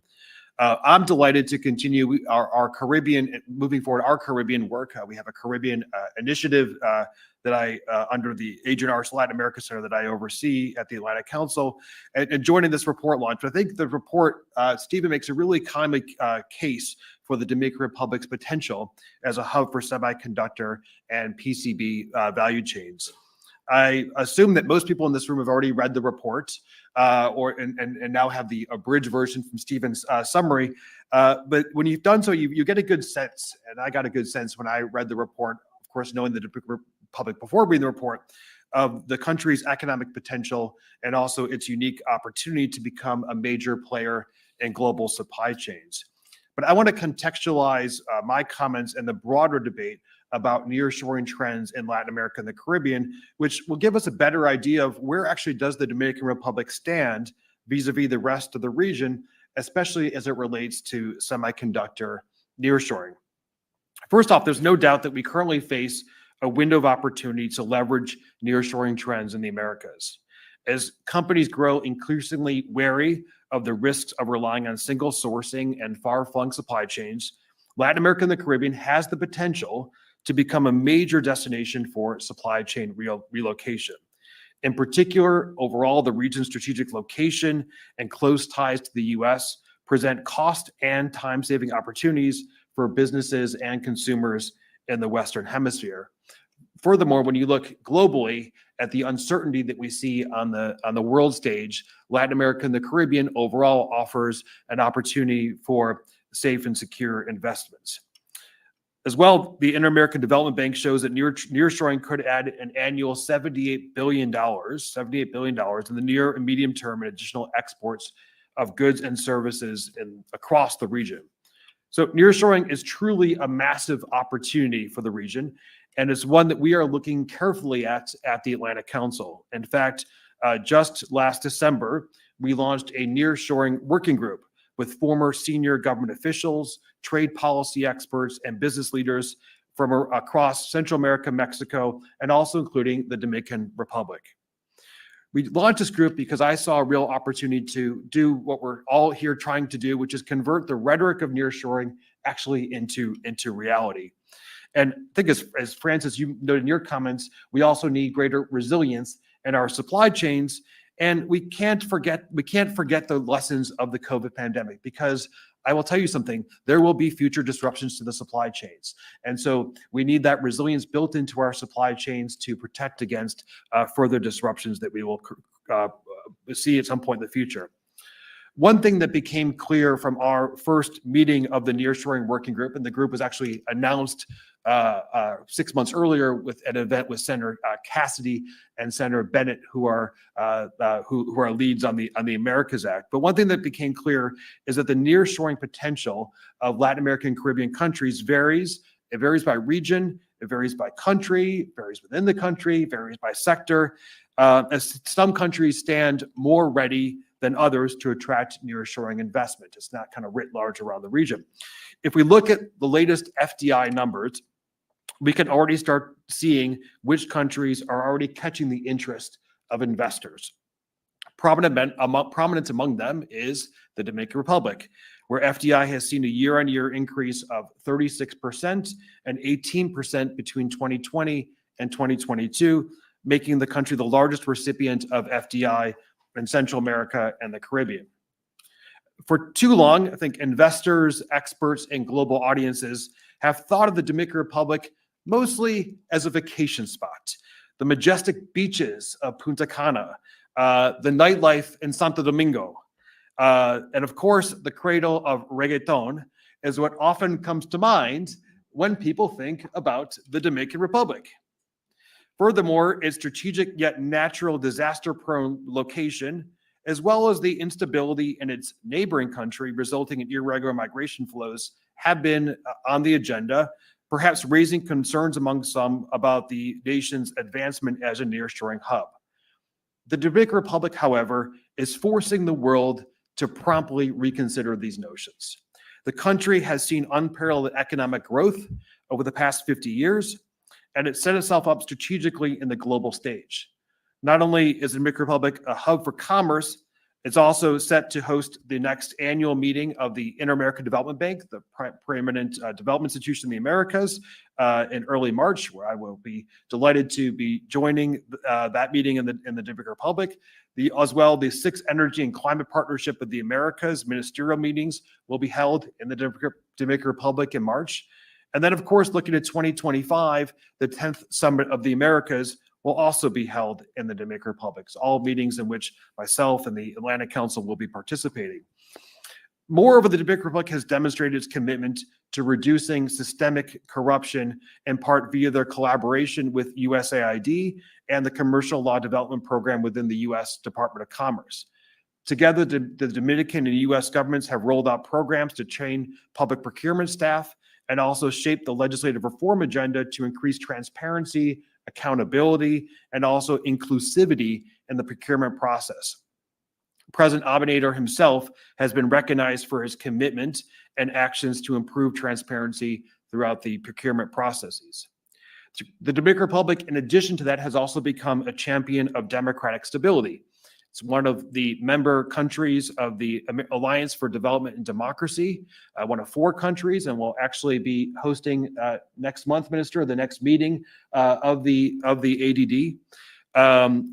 I'm delighted to continue our Caribbean, moving forward, our Caribbean work. We have a Caribbean initiative that I, under the Adrian Arst Latin America Center that I oversee at the Atlantic Council, and joining this report launch. I think the report, Stephen makes a really timely case for the Dominican Republic's potential as a hub for semiconductor and PCB value chains. I assume that most people in this room have already read the report and now have the abridged version from Stephen's summary. But when you've done so, you get a good sense, and I got a good sense when I read the report, of course, knowing the Republic before reading the report, of the country's economic potential and also its unique opportunity to become a major player in global supply chains. But I want to contextualize my comments and the broader debate about nearshoring trends in Latin America and the Caribbean, which will give us a better idea of where actually does the Dominican Republic stand vis-a-vis the rest of the region, especially as it relates to semiconductor nearshoring. First off, there's no doubt that we currently face a window of opportunity to leverage nearshoring trends in the Americas. As companies grow increasingly wary of the risks of relying on single sourcing and far-flung supply chains, Latin America and the Caribbean has the potential to become a major destination for supply chain relocation. In particular, overall, the region's strategic location and close ties to the US present cost and time-saving opportunities for businesses and consumers in the Western Hemisphere. Furthermore, when you look globally at the uncertainty that we see on the world stage, Latin America and the Caribbean overall offers an opportunity for safe and secure investments. As well, the Inter-American Development Bank shows that nearshoring could add an annual $78 billion in the near and medium term in additional exports of goods and services across the region. So nearshoring is truly a massive opportunity for the region, and it's one that we are looking carefully at the Atlantic Council. In fact, just last December, we launched a nearshoring working group with former senior government officials, trade policy experts, and business leaders from across Central America, Mexico, and also including the Dominican Republic. We launched this group because I saw a real opportunity to do what we're all here trying to do, which is convert the rhetoric of nearshoring actually into reality. And I think as Francis, you noted in your comments, we also need greater resilience in our supply chains. And we can't forget the lessons of the COVID pandemic, because I will tell you something, there will be future disruptions to the supply chains. And so we need that resilience built into our supply chains to protect against further disruptions that we will see at some point in the future. One thing that became clear from our first meeting of the nearshoring working group, and the group was actually announced 6 months earlier with an event with Senator Cassidy and Senator Bennett, who are leads on the Americas Act. But one thing that became clear is that the nearshoring potential of Latin American and Caribbean countries varies. It varies by region, it varies by country, it varies within the country, it varies by sector. As some countries stand more ready than others to attract nearshoring investment. It's not kind of writ large around the region. If we look at the latest FDI numbers, we can already start seeing which countries are already catching the interest of investors. Prominent among them is the Dominican Republic, where FDI has seen a year-on-year increase of 36% and 18% between 2020 and 2022, making the country the largest recipient of FDI in Central America and the Caribbean. For too long, I think investors, experts, and global audiences have thought of the Dominican Republic mostly as a vacation spot. The majestic beaches of Punta Cana, the nightlife in Santo Domingo, and of course, the cradle of reggaeton is what often comes to mind when people think about the Dominican Republic. Furthermore, its strategic yet natural disaster-prone location, as well as the instability in its neighboring country resulting in irregular migration flows, have been on the agenda, perhaps raising concerns among some about the nation's advancement as a nearshoring hub. The Dominican Republic, however, is forcing the world to promptly reconsider these notions. The country has seen unparalleled economic growth over the past 50 years, and it set itself up strategically in the global stage. Not only is the Dominican Republic a hub for commerce, it's also set to host the next annual meeting of the Inter-American Development Bank, the preeminent development institution in the Americas, in early March, where I will be delighted to be joining that meeting in the Dominican Republic. As well, the 6th Energy and Climate Partnership of the Americas ministerial meetings will be held in the Dominican Republic in March. And then, of course, looking at 2025, the 10th Summit of the Americas will also be held in the Dominican Republic. So all meetings in which myself and the Atlantic Council will be participating. Moreover, the Dominican Republic has demonstrated its commitment to reducing systemic corruption, in part via their collaboration with USAID and the Commercial Law Development Program within the U.S. Department of Commerce. Together, the Dominican and U.S. governments have rolled out programs to train public procurement staff and also shape the legislative reform agenda to increase transparency, accountability, and also inclusivity in the procurement process. President Abinader himself has been recognized for his commitment and actions to improve transparency throughout the procurement processes. The Dominican Republic, in addition to that, has also become a champion of democratic stability. It's one of the member countries of the Alliance for Development and Democracy, one of 4 countries, and will actually be hosting next month, Minister, the next meeting of the ADD.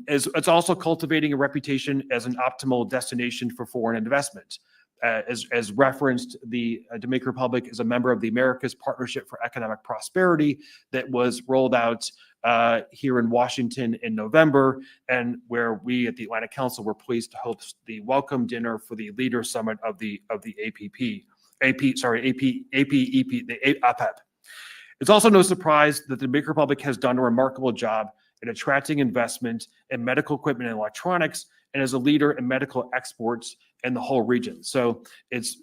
It's also cultivating a reputation as an optimal destination for foreign investment. As referenced, the Dominican Republic is a member of the America's Partnership for Economic Prosperity that was rolled out here in Washington in November, and where we at the Atlantic Council were pleased to host the welcome dinner for the Leader Summit of the APEP. It's also no surprise that the Dominican Republic has done a remarkable job in attracting investment in medical equipment and electronics, and as a leader in medical exports in the whole region. So its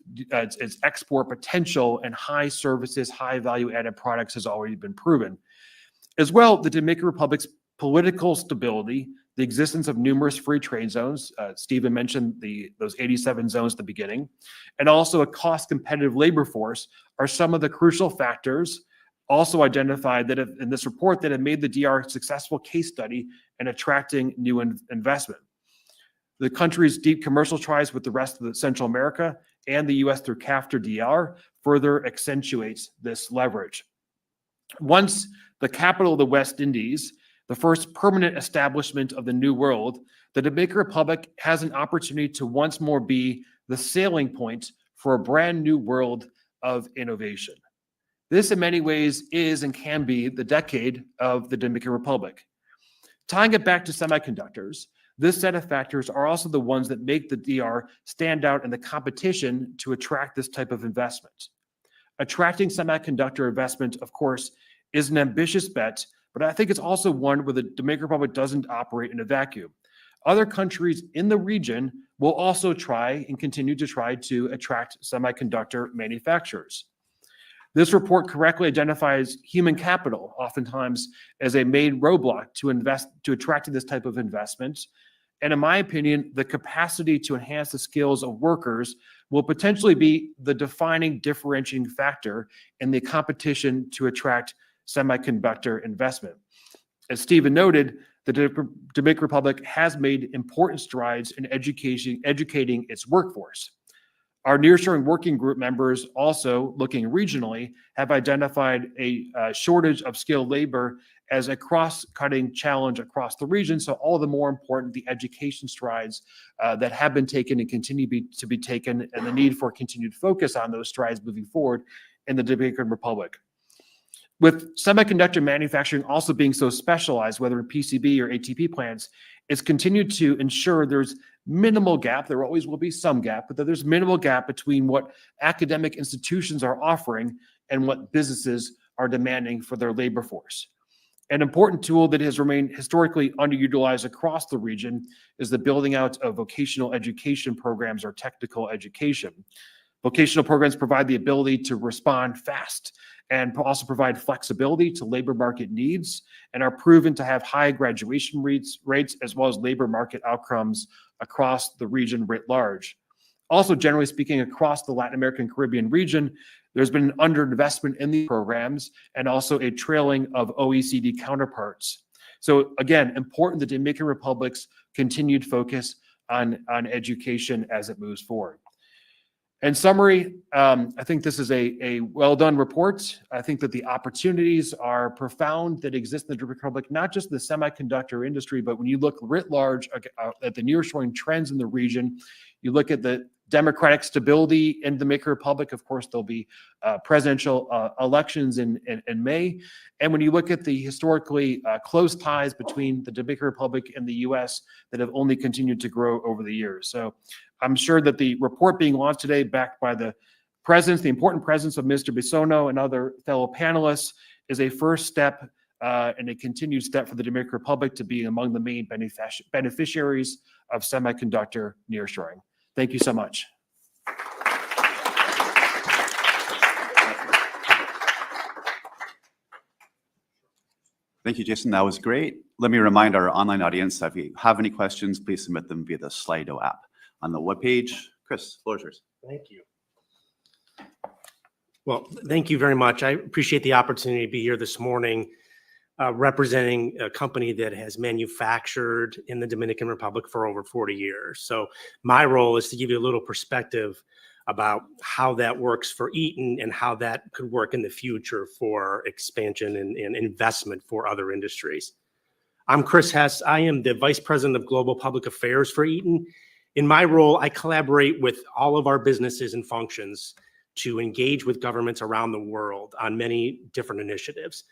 export potential and high services, high value added products has already been proven. As well, the Dominican Republic's political stability, the existence of numerous free trade zones, Stephen mentioned those 87 zones at the beginning, and also a cost competitive labor force are some of the crucial factors also identified that in this report that have made the DR a successful case study in attracting new investment. The country's deep commercial ties with the rest of the Central America and the U.S. through CAFTA DR further accentuates this leverage. Once the capital of the West Indies, the first permanent establishment of the New World, the Dominican Republic has an opportunity to once more be the sailing point for a brand new world of innovation. This, in many ways, is and can be the decade of the Dominican Republic. Tying it back to semiconductors, this set of factors are also the ones that make the DR stand out in the competition to attract this type of investment. Attracting semiconductor investment, of course, is an ambitious bet, but I think it's also one where the Dominican Republic doesn't operate in a vacuum. Other countries in the region will also try and continue to try to attract semiconductor manufacturers. This report correctly identifies human capital, oftentimes as a main roadblock to attracting this type of investment. And in my opinion, the capacity to enhance the skills of workers will potentially be the defining differentiating factor in the competition to attract semiconductor investment. As Stephen noted, the Dominican Republic has made important strides in educating its workforce. Our nearshoring working group members, also looking regionally, have identified a shortage of skilled labor as a cross-cutting challenge across the region. So all the more important the education strides that have been taken and continue to be taken, and the need for continued focus on those strides moving forward in the Dominican Republic. With semiconductor manufacturing also being so specialized, whether in PCB or ATP plants, it's continued to ensure there's minimal gap. There always will be some gap, but that there's minimal gap between what academic institutions are offering and what businesses are demanding for their labor force. An important tool that has remained historically underutilized across the region is the building out of vocational education programs or technical education. Vocational programs provide the ability to respond fast and also provide flexibility to labor market needs, and are proven to have high graduation rates as well as labor market outcomes across the region writ large. Also, generally speaking, across the Latin American Caribbean region, there's been an underinvestment in these programs and also a trailing of OECD counterparts. So again, important the Dominican Republic's continued focus on education as it moves forward. In summary, I think this is a well-done report. I think that the opportunities are profound that exist in the Dominican Republic, not just in the semiconductor industry, but when you look writ large at the nearshoring trends in the region, you look at the democratic stability in the Dominican Republic. Of course, there'll be presidential elections in May. And when you look at the historically close ties between the Dominican Republic and the U.S. that have only continued to grow over the years. So I'm sure that the report being launched today, backed by the presence, the important presence of Mr. Bissono and other fellow panelists, is a first step and a continued step for the Dominican Republic to be among the main beneficiaries of semiconductor nearshoring. Thank you so much. Thank you, Jason. That was great. Let me remind our online audience that if you have any questions, please submit them via the Slido app on the webpage. Chris, floor is yours. Thank you. Well, thank you very much. I appreciate the opportunity to be here this morning representing a company that has manufactured in the Dominican Republic for over 40 years. So my role is to give you a little perspective about how that works for Eaton and how that could work in the future for expansion and investment for other industries. I'm Chris Hess. I am the Vice President of Global Public Affairs for Eaton. In my role, I collaborate with all of our businesses and functions to engage with governments around the world on many different initiatives.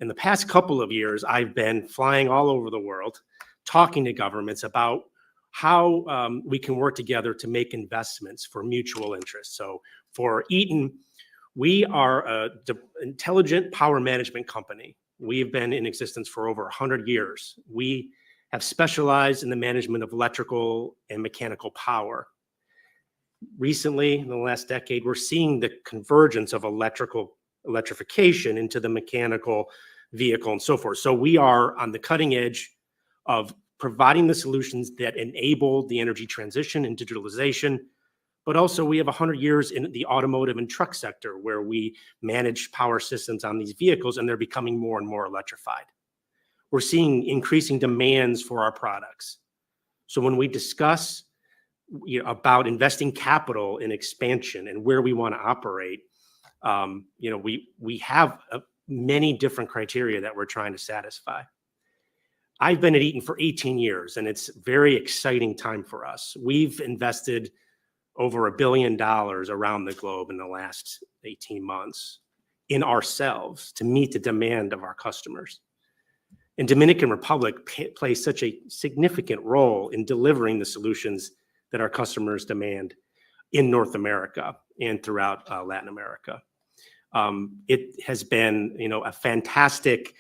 In the past couple of years, I've been flying all over the world, talking to governments about how we can work together to make investments for mutual interest. So for Eaton, we are an intelligent power management company. We've been in existence for over 100 years. We have specialized in the management of electrical and mechanical power. Recently, in the last decade, we're seeing the convergence of electrification into the mechanical vehicle and so forth. So we are on the cutting edge of providing the solutions that enable the energy transition and digitalization, but also we have 100 years in the automotive and truck sector where we manage power systems on these vehicles and they're becoming more and more electrified. We're seeing increasing demands for our products. So when we discuss about investing capital in expansion and where we want to operate, we have many different criteria that we're trying to satisfy. I've been at Eaton for 18 years, and it's a very exciting time for us. We've invested over $1 billion around the globe in the last 18 months in ourselves to meet the demand of our customers. And Dominican Republic plays such a significant role in delivering the solutions that our customers demand in North America and throughout Latin America. It has been, a fantastic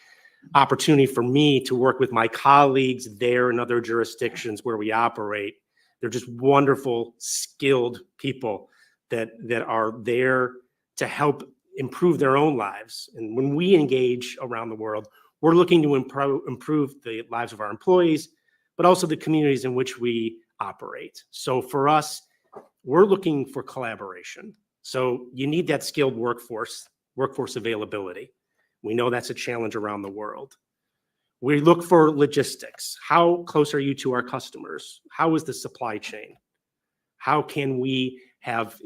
opportunity for me to work with my colleagues there in other jurisdictions where we operate. They're just wonderful, skilled people that are there to help improve their own lives. And when we engage around the world, we're looking to improve the lives of our employees, but also the communities in which we operate. So for us, we're looking for collaboration. So you need that skilled workforce availability. We know that's a challenge around the world. We look for logistics. How close are you to our customers? How is the supply chain? How can we have,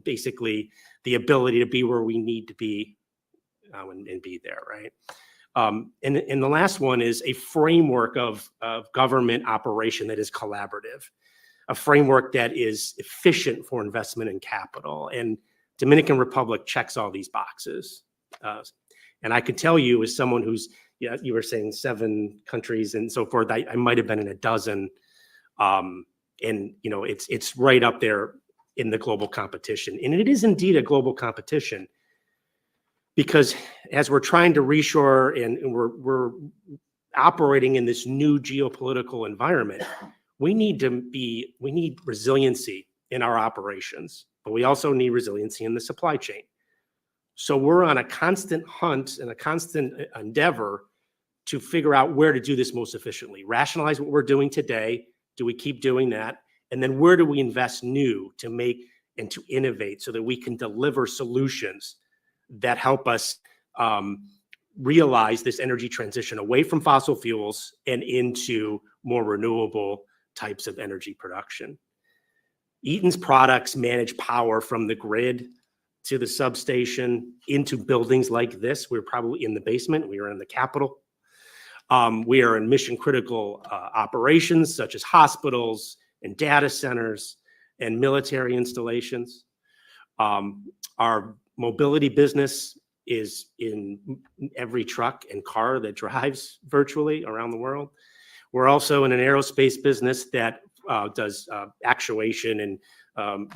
basically the ability to be where we need to be and be there, right? And the last one is a framework of government operation that is collaborative, a framework that is efficient for investment in capital. And Dominican Republic checks all these boxes. And I could tell you, as someone who's, you were saying 7 countries and so forth, I might have been in a dozen. And, it's right up there in the global competition. And it is indeed a global competition because as we're trying to reshore and we're operating in this new geopolitical environment, we need resiliency in our operations, but we also need resiliency in the supply chain. So we're on a constant hunt and a constant endeavor to figure out where to do this most efficiently, rationalize what we're doing today. Do we keep doing that? And then where do we invest new to make and to innovate so that we can deliver solutions that help us realize this energy transition away from fossil fuels and into more renewable types of energy production. Eaton's products manage power from the grid to the substation into buildings like this. We're probably in the basement. We are in the Capitol. We are in mission critical operations such as hospitals and data centers and military installations. Our mobility business is in every truck and car that drives virtually around the world. We're also in an aerospace business that does actuation and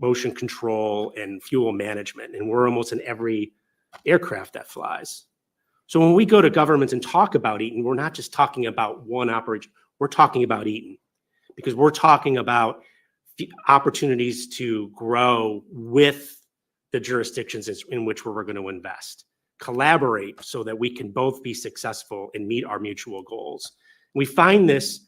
motion control and fuel management. And we're almost in every aircraft that flies. So when we go to governments and talk about Eaton, we're not just talking about one operation, we're talking about Eaton, because we're talking about the opportunities to grow with the jurisdictions in which we're going to invest, collaborate so that we can both be successful and meet our mutual goals. We find this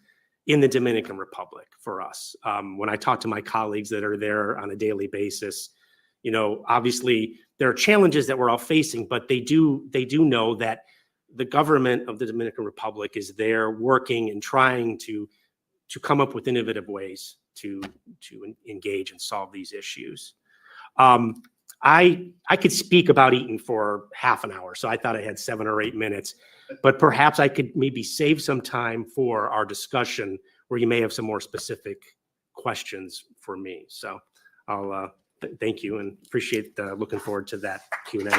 in the Dominican Republic for us. When I talk to my colleagues that are there on a daily basis, obviously there are challenges that we're all facing, but they do know that the government of the Dominican Republic is there working and trying to come up with innovative ways to engage and solve these issues. I could speak about Eaton for half an hour, so I thought I had 7 or 8 minutes, but perhaps I could maybe save some time for our discussion where you may have some more specific questions for me. So I'll thank you and appreciate looking forward to that Q&A.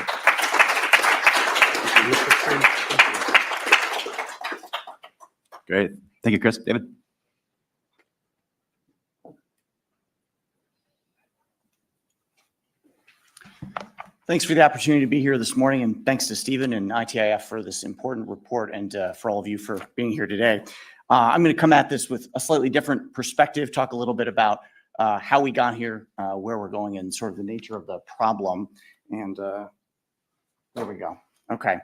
Great. Thank you, Chris. David? Thanks for the opportunity to be here this morning, and thanks to Stephen and ITIF for this important report, and for all of you for being here today. I'm going to come at this with a slightly different perspective, talk a little bit about how we got here, where we're going, and sort of the nature of the problem. And there we go. Okay.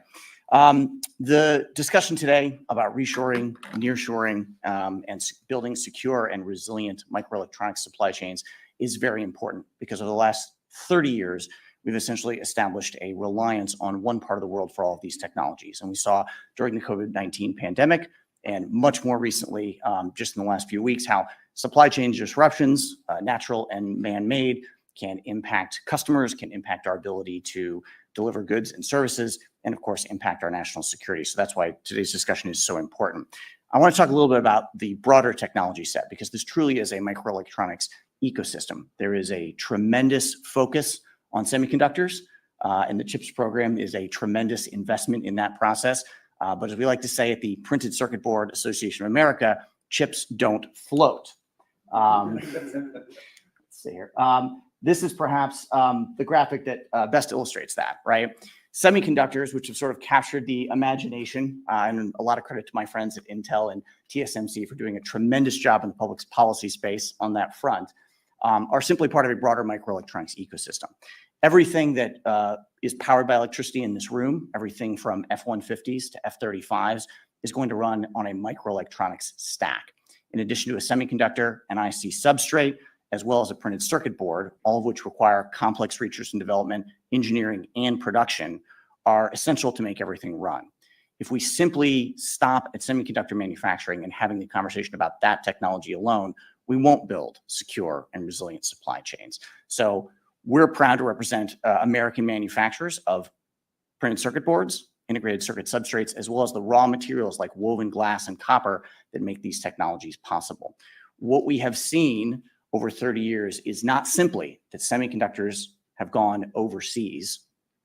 The discussion today about reshoring, nearshoring, and building secure and resilient microelectronics supply chains is very important, because over the last 30 years, we've essentially established a reliance on one part of the world for all of these technologies. And we saw during the COVID-19 pandemic, and much more recently, just in the last few weeks, how supply chain disruptions, natural and man-made, can impact customers, can impact our ability to deliver goods and services, and of course, impact our national security. So that's why today's discussion is so important. I want to talk a little bit about the broader technology set, because this truly is a microelectronics ecosystem. There is a tremendous focus on semiconductors, and the CHIPS program is a tremendous investment in that process. But as we like to say at the Printed Circuit Board Association of America, chips don't float. Let's see here. This is perhaps the graphic that best illustrates that, right? Semiconductors, which have sort of captured the imagination, and a lot of credit to my friends at Intel and TSMC for doing a tremendous job in the public policy space on that front, are simply part of a broader microelectronics ecosystem. Everything that is powered by electricity in this room, everything from F-150s to F-35s, is going to run on a microelectronics stack. In addition to a semiconductor, an IC substrate, as well as a printed circuit board, all of which require complex research and development, engineering, and production, are essential to make everything run. If we simply stop at semiconductor manufacturing and having the conversation about that technology alone, we won't build secure and resilient supply chains. So we're proud to represent American manufacturers of printed circuit boards, integrated circuit substrates, as well as the raw materials like woven glass and copper that make these technologies possible. What we have seen over 30 years is not simply that semiconductors have gone overseas,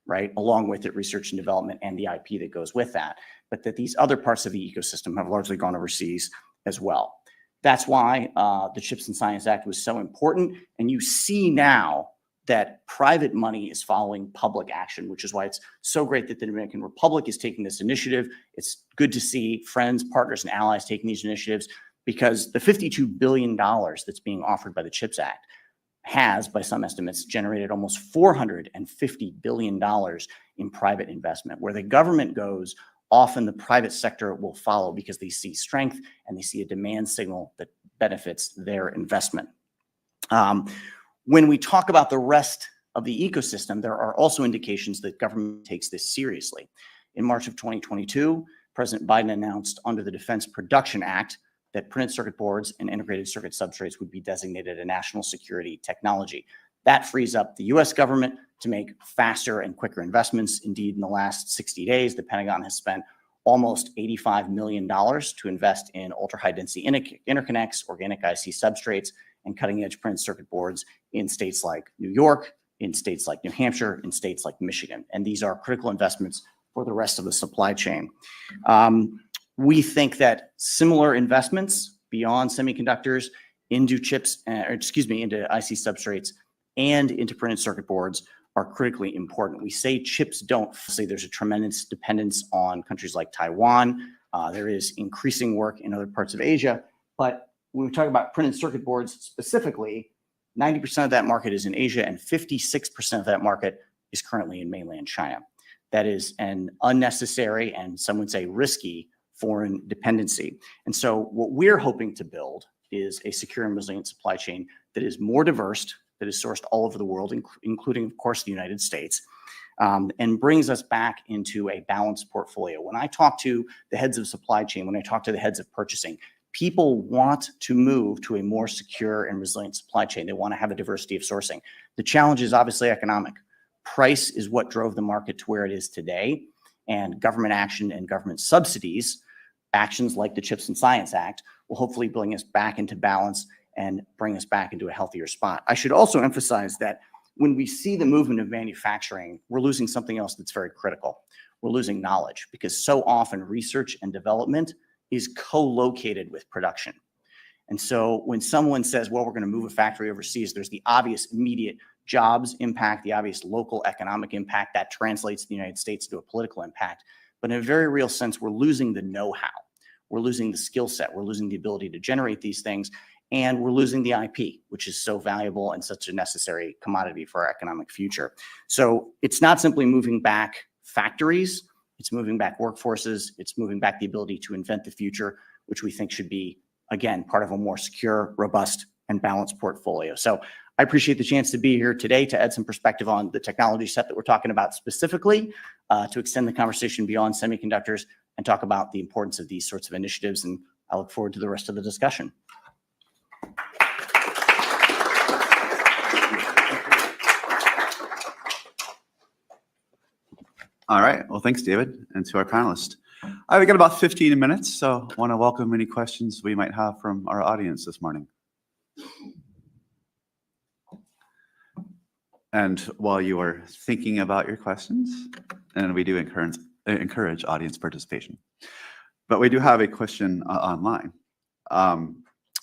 right, along with it research and development and the IP that goes with that, but that these other parts of the ecosystem have largely gone overseas as well. That's why the CHIPS and Science Act was so important. And you see now that private money is following public action, which is why it's so great that the Dominican Republic is taking this initiative. It's good to see friends, partners, and allies taking these initiatives, because the $52 billion that's being offered by the CHIPS Act has, by some estimates, generated almost $450 billion in private investment. Where the government goes, often the private sector will follow, because they see strength and they see a demand signal that benefits their investment. When we talk about the rest of the ecosystem, there are also indications that government takes this seriously. In March of 2022, President Biden announced under the Defense Production Act that printed circuit boards and integrated circuit substrates would be designated a national security technology. That frees up the US government to make faster and quicker investments. Indeed, in the last 60 days, the Pentagon has spent almost $85 million to invest in ultra-high density interconnects, organic IC substrates, and cutting-edge printed circuit boards in states like New York, in states like New Hampshire, in states like Michigan. And these are critical investments for the rest of the supply chain. We think that similar investments beyond semiconductors into chips, into IC substrates and into printed circuit boards are critically important. We say chips don't. Say there's a tremendous dependence on countries like Taiwan. There is increasing work in other parts of Asia. But when we talk about printed circuit boards specifically, 90% of that market is in Asia and 56% of that market is currently in mainland China. That is an unnecessary and some would say risky foreign dependency. And so what we're hoping to build is a secure and resilient supply chain that is more diverse, that is sourced all over the world, including, of course, the United States, and brings us back into a balanced portfolio. When I talk to the heads of supply chain, when I talk to the heads of purchasing, people want to move to a more secure and resilient supply chain. They want to have a diversity of sourcing. The challenge is obviously economic. Price is what drove the market to where it is today, and government action and government subsidies, actions like the CHIPS and Science Act, will hopefully bring us back into balance and bring us back into a healthier spot. I should also emphasize that when we see the movement of manufacturing, we're losing something else that's very critical. We're losing knowledge, because so often research and development is co-located with production. And so when someone says, well, we're going to move a factory overseas, there's the obvious immediate jobs impact, the obvious local economic impact that translates the United States to a political impact. But in a very real sense, we're losing the know-how. We're losing the skill set. We're losing the ability to generate these things. And we're losing the IP, which is so valuable and such a necessary commodity for our economic future. So it's not simply moving back factories. It's moving back workforces. It's moving back the ability to invent the future, which we think should be, again, part of a more secure, robust, and balanced portfolio. So I appreciate the chance to be here today to add some perspective on the technology set that we're talking about specifically, to extend the conversation beyond semiconductors and talk about the importance of these sorts of initiatives. And I look forward to the rest of the discussion. All right. Well, thanks, David, and to our panelists. We've got about 15 minutes, so I want to welcome any questions we might have from our audience this morning. And while you are thinking about your questions, and we do encourage audience participation, but we do have a question online,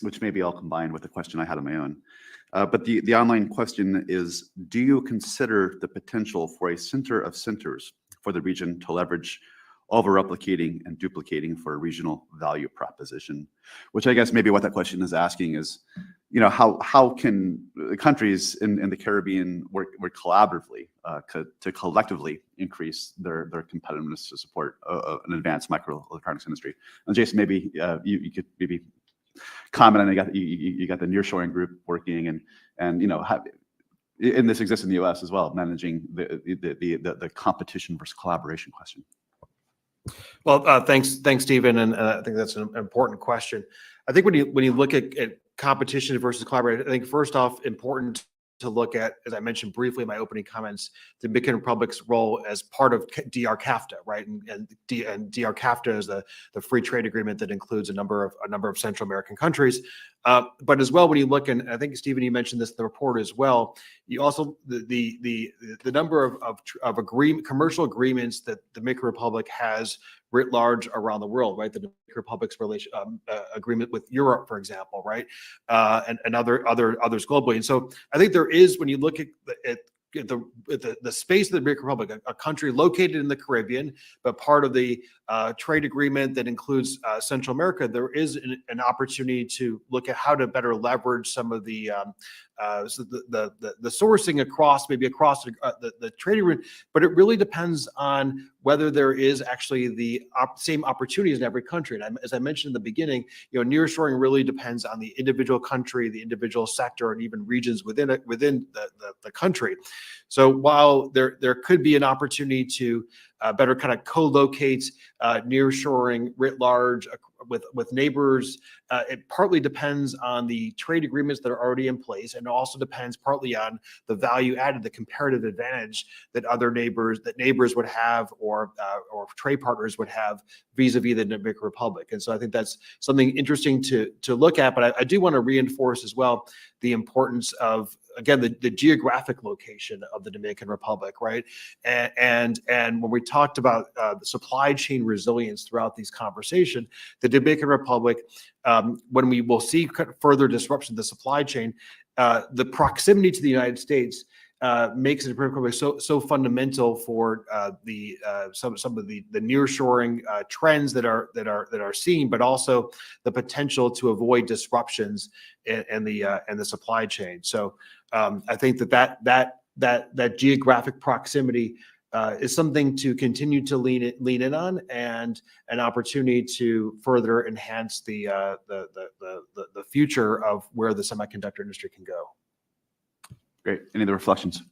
which maybe I'll combine with the question I had on my own. But the online question is, do you consider the potential for a center of centers for the region to leverage over-replicating and duplicating for a regional value proposition? Which I guess maybe what that question is asking is, you know, how can countries in the Caribbean work collaboratively to collectively increase their competitiveness to support an advanced microelectronics industry? And Jason, maybe you could maybe comment on, you got the nearshoring group working, and you know, and this exists in the U.S. as well, managing the competition versus collaboration question. Well, thanks, Stephen, and I think that's an important question. I think when you look at competition versus collaboration, I think first off, important to look at, as I mentioned briefly in my opening comments, the Dominican Republic's role as part of DR-CAFTA, right? And DR-CAFTA is the free trade agreement that includes a number of Central American countries. But as well, when you look, and I think Stephen, you mentioned this in the report as well, you also the number of commercial agreements that the Dominican Republic has writ large around the world, right? The Dominican Republic's agreement with Europe, for example, right? And others globally. And so I think there is, when you look at the space of the Dominican Republic, a country located in the Caribbean, but part of the trade agreement that includes Central America, there is an opportunity to look at how to better leverage some of the sourcing across the trade agreement. But it really depends on whether there is actually the same opportunities in every country. And as I mentioned in the beginning, you know, nearshoring really depends on the individual country, the individual sector, and even regions within the country. So while there could be an opportunity to better kind of co-locate nearshoring writ large with neighbors. It partly depends on the trade agreements that are already in place, and it also depends partly on the value added, the comparative advantage that neighbors would have, or trade partners would have vis-a-vis the Dominican Republic. And so I think that's something interesting to look at. But I do want to reinforce as well the importance of, again, the geographic location of the Dominican Republic, right? And when we talked about the supply chain resilience throughout these conversations, the Dominican Republic, when we will see further disruption of the supply chain, the proximity to the United States makes it so fundamental for some of the nearshoring trends that are seen, but also the potential to avoid disruptions in the supply chain. So I think that geographic proximity is something to continue to lean in on, and an opportunity to further enhance the future of where the semiconductor industry can go. Great. Any other reflections?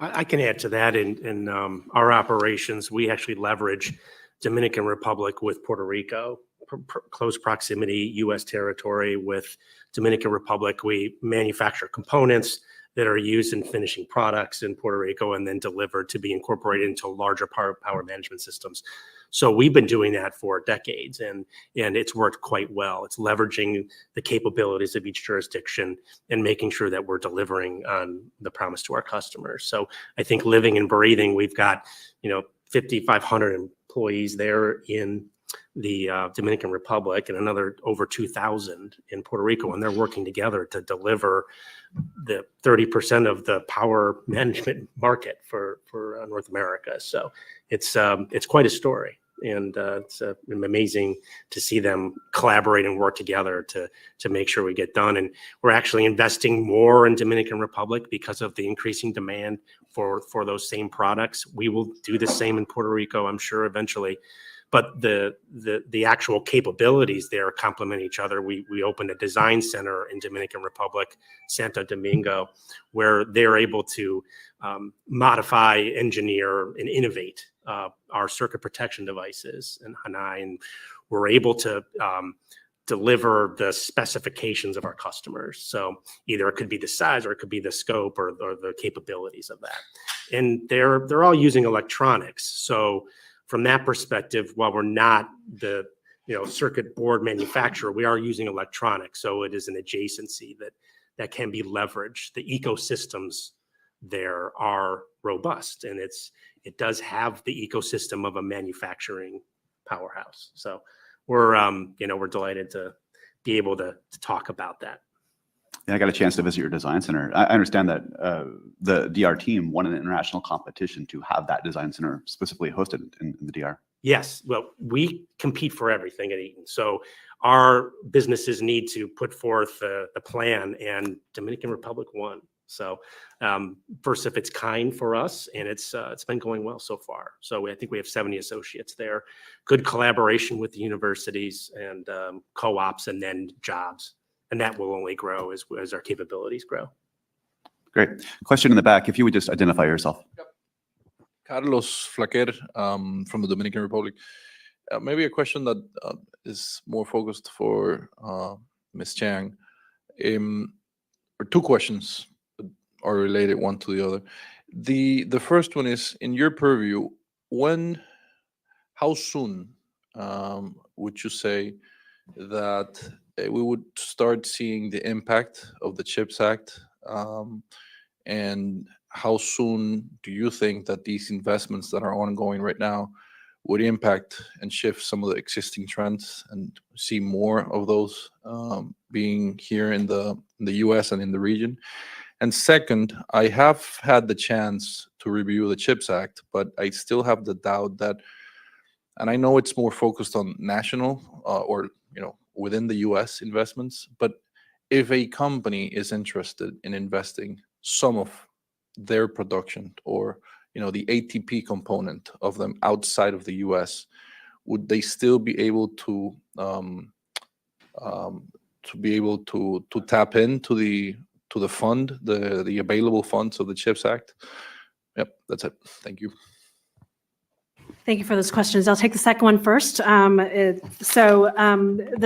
I can add to that. In our operations, we actually leverage Dominican Republic with Puerto Rico, close proximity, U.S. territory with Dominican Republic. We manufacture components that are used in finishing products in Puerto Rico and then delivered to be incorporated into larger power management systems. So we've been doing that for decades, and it's worked quite well. It's leveraging the capabilities of each jurisdiction and making sure that we're delivering on the promise to our customers. So I think living and breathing, we've got 5,500 employees there in the Dominican Republic and another over 2,000 in Puerto Rico, and they're working together to deliver the 30% of the power management market for North America. So it's quite a story, and it's amazing to see them collaborate and work together to make sure we get done. And we're actually investing more in Dominican Republic because of the increasing demand for those same products. We will do the same in Puerto Rico, I'm sure, eventually. But the actual capabilities there complement each other. We opened a design center in Dominican Republic, Santo Domingo, where they're able to modify, engineer, and innovate our circuit protection devices in Hanai, and we're able to deliver the specifications of our customers. So either it could be the size, or it could be the scope, or the capabilities of that. And they're all using electronics. So from that perspective, while we're not the circuit board manufacturer, we are using electronics. So it is an adjacency that can be leveraged. The ecosystems there are robust, and it does have the ecosystem of a manufacturing powerhouse. So we're delighted to be able to talk about that. Yeah, I got a chance to visit your design center. I understand that the DR team won an international competition to have that design center specifically hosted in the DR. Yes. Well, we compete for everything at Eaton. So our businesses need to put forth the plan, and Dominican Republic won. So first of its kind for us, and it's been going well so far. So I think we have 70 associates there. Good collaboration with the universities and co-ops, and then jobs. And that will only grow as our capabilities grow. Great. Question in the back, if you would just identify yourself. Yep. Carlos Flaquer from the Dominican Republic. Maybe a question that is more focused for Ms. Chang. Or two questions that are related one to the other. The first one is, in your purview, how soon would you say that we would start seeing the impact of the CHIPS Act? And how soon do you think that these investments that are ongoing right now would impact and shift some of the existing trends and see more of those being here in the US and in the region? And second, I have had the chance to review the CHIPS Act, but I still have the doubt that, and I know it's more focused on national or within the US investments, but if a company is interested in investing some of their production or the ATP component of them outside of the US, would they still be able to tap into the fund, the available funds of the CHIPS Act? Yep, that's it. Thank you. Thank you for those questions. I'll take the second one first. The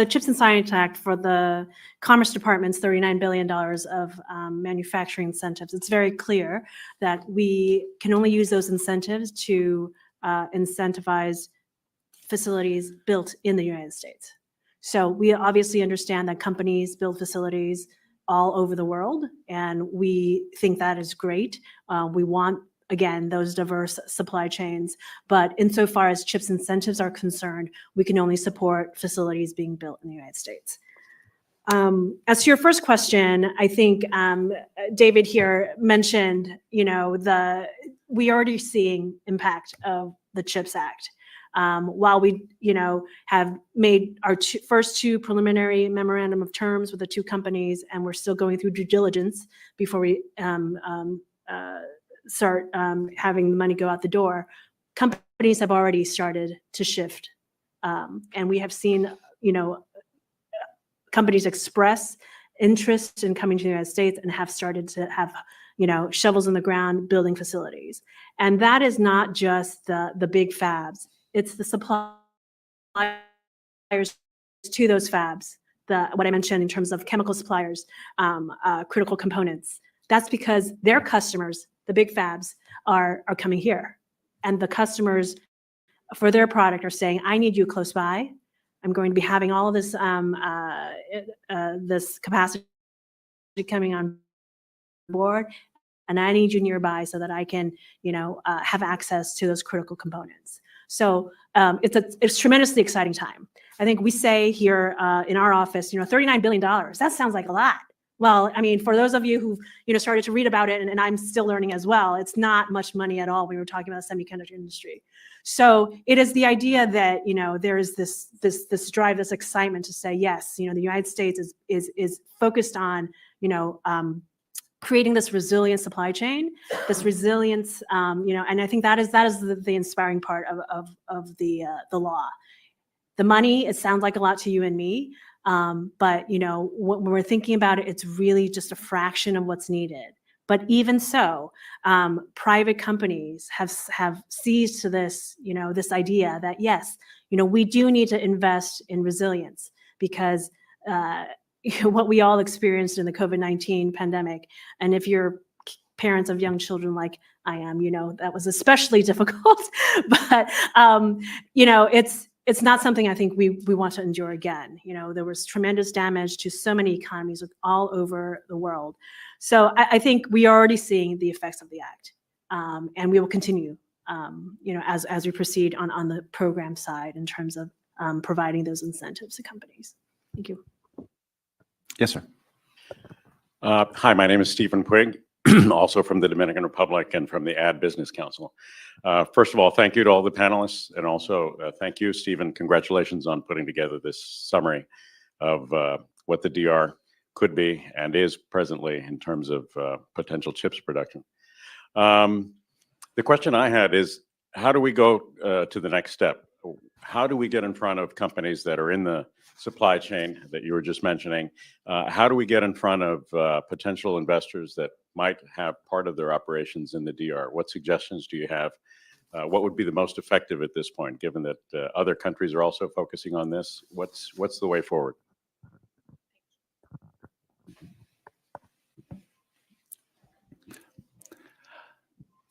Chips and Science Act for the Commerce Department's $39 billion of manufacturing incentives. It's very clear that we can only use those incentives to incentivize facilities built in the United States. So we obviously understand that companies build facilities all over the world, and we think that is great. We want, again, those diverse supply chains. But insofar as CHIPS incentives are concerned, we can only support facilities being built in the United States. As to your first question, I think David here mentioned, we already seeing impact of the CHIPS Act. While we, have made our first two preliminary memorandum of terms with the two companies, and we're still going through due diligence before we start having the money go out the door, companies have already started to shift. And we have seen, companies express interest in coming to the United States and have started to have, shovels in the ground building facilities. And that is not just the big fabs. It's the suppliers to those fabs, what I mentioned in terms of chemical suppliers, critical components. That's because their customers, the big fabs, are coming here. And the customers for their product are saying, I need you close by. I'm going to be having all of this, this capacity coming on board, and I need you nearby so that I can, have access to those critical components. So it's tremendously exciting time. I think we say here in our office, $39 billion, that sounds like a lot. Well, I mean, for those of you who, started to read about it, and I'm still learning as well, it's not much money at all when we're talking about the semiconductor industry. So it is the idea that, there is this drive, this excitement to say, yes, the United States is focused on, creating this resilient supply chain, this resilience, and I think that is the inspiring part of the law. The money, it sounds like a lot to you and me, but when we're thinking about it, it's really just a fraction of what's needed. But even so, private companies have seized to this, this idea that yes, we do need to invest in resilience because what we all experienced in the COVID-19 pandemic, and if you're parents of young children like I am, that was especially difficult. But it's not something I think we want to endure again. There was tremendous damage to so many economies all over the world. So I think we are already seeing the effects of the act, and we will continue, as we proceed on the program side in terms of providing those incentives to companies. Thank you. Yes, sir. Hi, my name is Stephen Puig, also from the Dominican Republic and from the Ad Business Council. First of all, thank you to all the panelists, and also thank you, Stephen. Congratulations on putting together this summary of what the DR could be and is presently in terms of potential chips production. The question I had is, how do we go to the next step? How do we get in front of companies that are in the supply chain that you were just mentioning? How do we get in front of potential investors that might have part of their operations in the DR? What suggestions do you have? What would be the most effective at this point, given that other countries are also focusing on this? What's the way forward?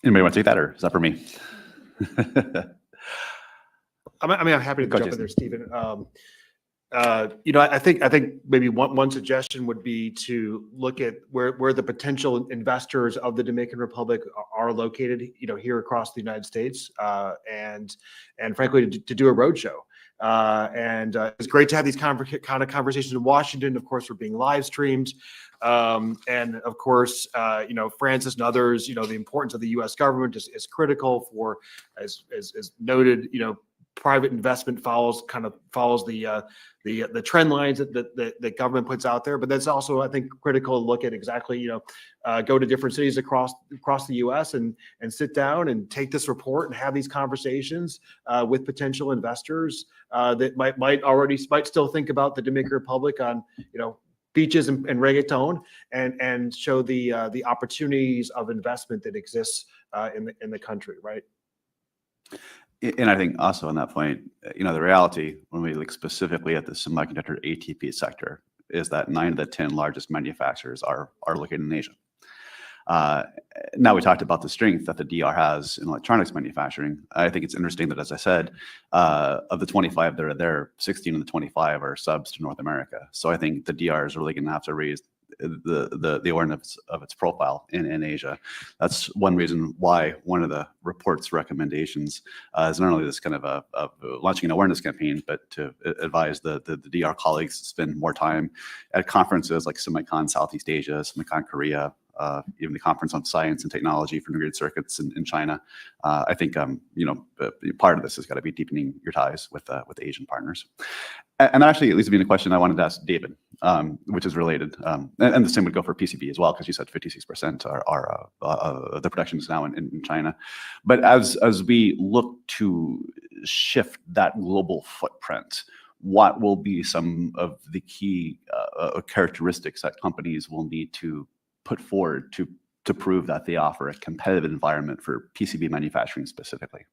Anybody want to take that, or is that for me? I'm happy to Go, jump in Jason. there, Stephen. I think maybe one suggestion would be to look at where the potential investors of the Dominican Republic are located, here across the United States, and frankly, to do a roadshow. And it's great to have these kind of conversations in Washington. Of course, we're being live streamed. And of course, Francis and others, the importance of the U.S. government is critical for, as noted, private investment follows the trend lines that government puts out there. But that's also, I think, critical to look at exactly, go to different cities across the U.S. and sit down and take this report and have these conversations with potential investors that might still think about the Dominican Republic on, beaches and reggaeton, and show the opportunities of investment that exists in the country, right? And I think also on that point, the reality when we look specifically at the semiconductor ATP sector is that 9 of the 10 largest manufacturers are located in Asia. Now we talked about the strength that the DR has in electronics manufacturing. I think it's interesting that, as I said, of the 25 that are there, 16 of the 25 are subs to North America. So I think the DR is really going to have to raise the awareness of its profile in Asia. That's one reason why one of the report's recommendations is not only this kind of launching an awareness campaign, but to advise the DR colleagues to spend more time at conferences like SemiCon Southeast Asia, SemiCon Korea, even the Conference on Science and Technology for Integrated Circuits in China. I think part of this has got to be deepening your ties with Asian partners. And that actually leads me to a question I wanted to ask David, which is related. And the same would go for PCB as well, because you said 56% are the production is now in China. But as we look to shift that global footprint, what will be some of the key characteristics that companies will need to put forward to prove that they offer a competitive environment for PCB manufacturing specifically?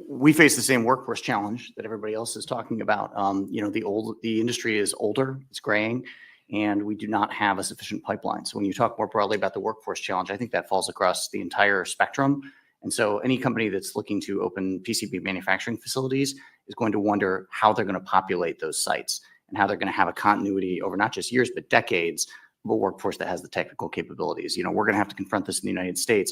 We face the same workforce challenge that everybody else is talking about. The industry is older, it's graying, and we do not have a sufficient pipeline. So when you talk more broadly about the workforce challenge, I think that falls across the entire spectrum. And so any company that's looking to open PCB manufacturing facilities is going to wonder how they're going to populate those sites and how they're going to have a continuity over not just years, but decades of a workforce that has the technical capabilities. We're going to have to confront this in the United States.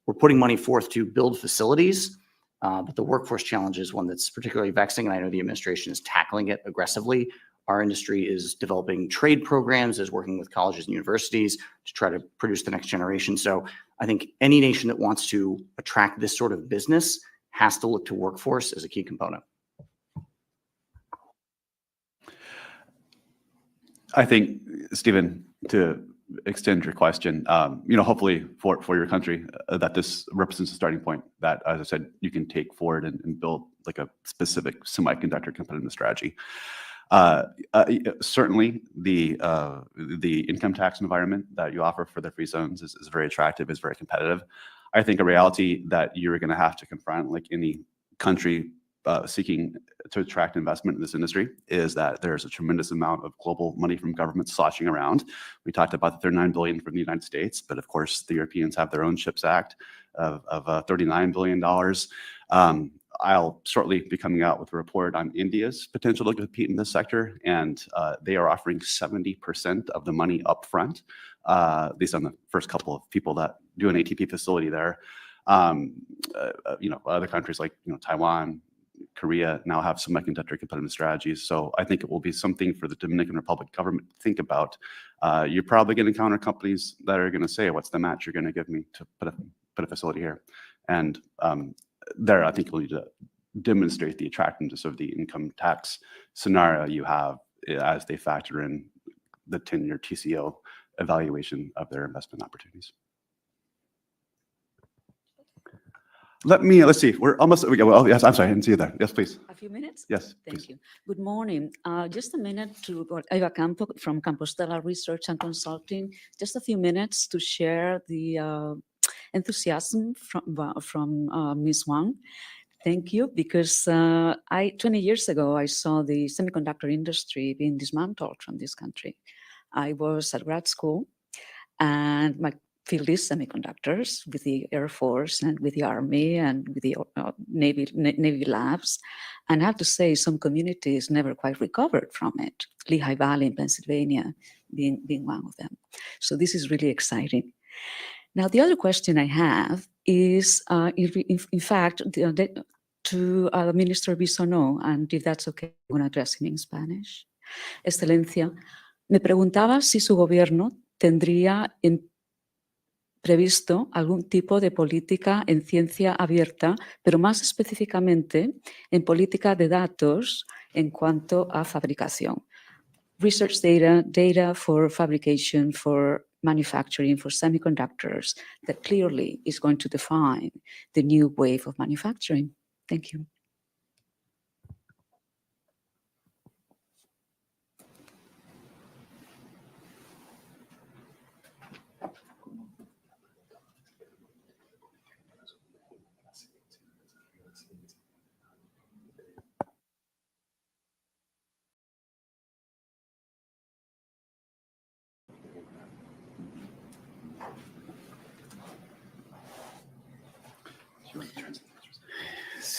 We're putting money forth to build facilities, but the workforce challenge is one that's particularly vexing, and I know the administration is tackling it aggressively. Our industry is developing trade programs, is working with colleges and universities to try to produce the next generation. So I think any nation that wants to attract this sort of business has to look to workforce as a key component. I think, Stephen, to extend your question, hopefully for your country, that this represents a starting point that, as I said, you can take forward and build like a specific semiconductor competitive strategy. Certainly, the income tax environment that you offer for the free zones is very attractive, is very competitive. I think a reality that you're going to have to confront, like any country seeking to attract investment in this industry, is that there's a tremendous amount of global money from governments sloshing around. We talked about the $39 billion from the United States, but of course the Europeans have their own CHIPS Act of $39 billion. I'll shortly be coming out with a report on India's potential to compete in this sector, and they are offering 70% of the money up front, at least on the first couple of people that do an ATP facility there. Other countries like Taiwan, Korea now have semiconductor competitive strategies. So I think it will be something for the Dominican Republic government to think about. You're probably going to encounter companies that are going to say, what's the match you're going to give me to put a facility here? And there, I think you'll need to demonstrate the attractiveness of the income tax scenario you have as they factor in the 10-year TCO evaluation of their investment opportunities. Let's see, we're almost, well, yes, I'm sorry, I didn't see you there. Yes, please. A few minutes? Yes, Thank please. you. Good morning. Just a minute to Eva Campo from Compostela Research and Consulting. Just a few minutes to share the enthusiasm from Ms. Wang. Thank you, because 20 years ago, I saw the semiconductor industry being dismantled from this country. I was at grad school, and my field is semiconductors with the Air Force and with the Army and with the Navy labs. And I have to say, some communities never quite recovered from it. Lehigh Valley in Pennsylvania being one of them. So this is really exciting. Now, the other question I have is, in fact, to Minister Bisonó, and if that's okay, I'm going to address him in Spanish. Excelencia, me preguntaba si su gobierno tendría previsto algún tipo de política en ciencia abierta, pero más específicamente en política de datos en cuanto a fabricación. Research data, data for fabrication, for manufacturing, for semiconductors, that clearly is going to define the new wave of manufacturing. Thank you.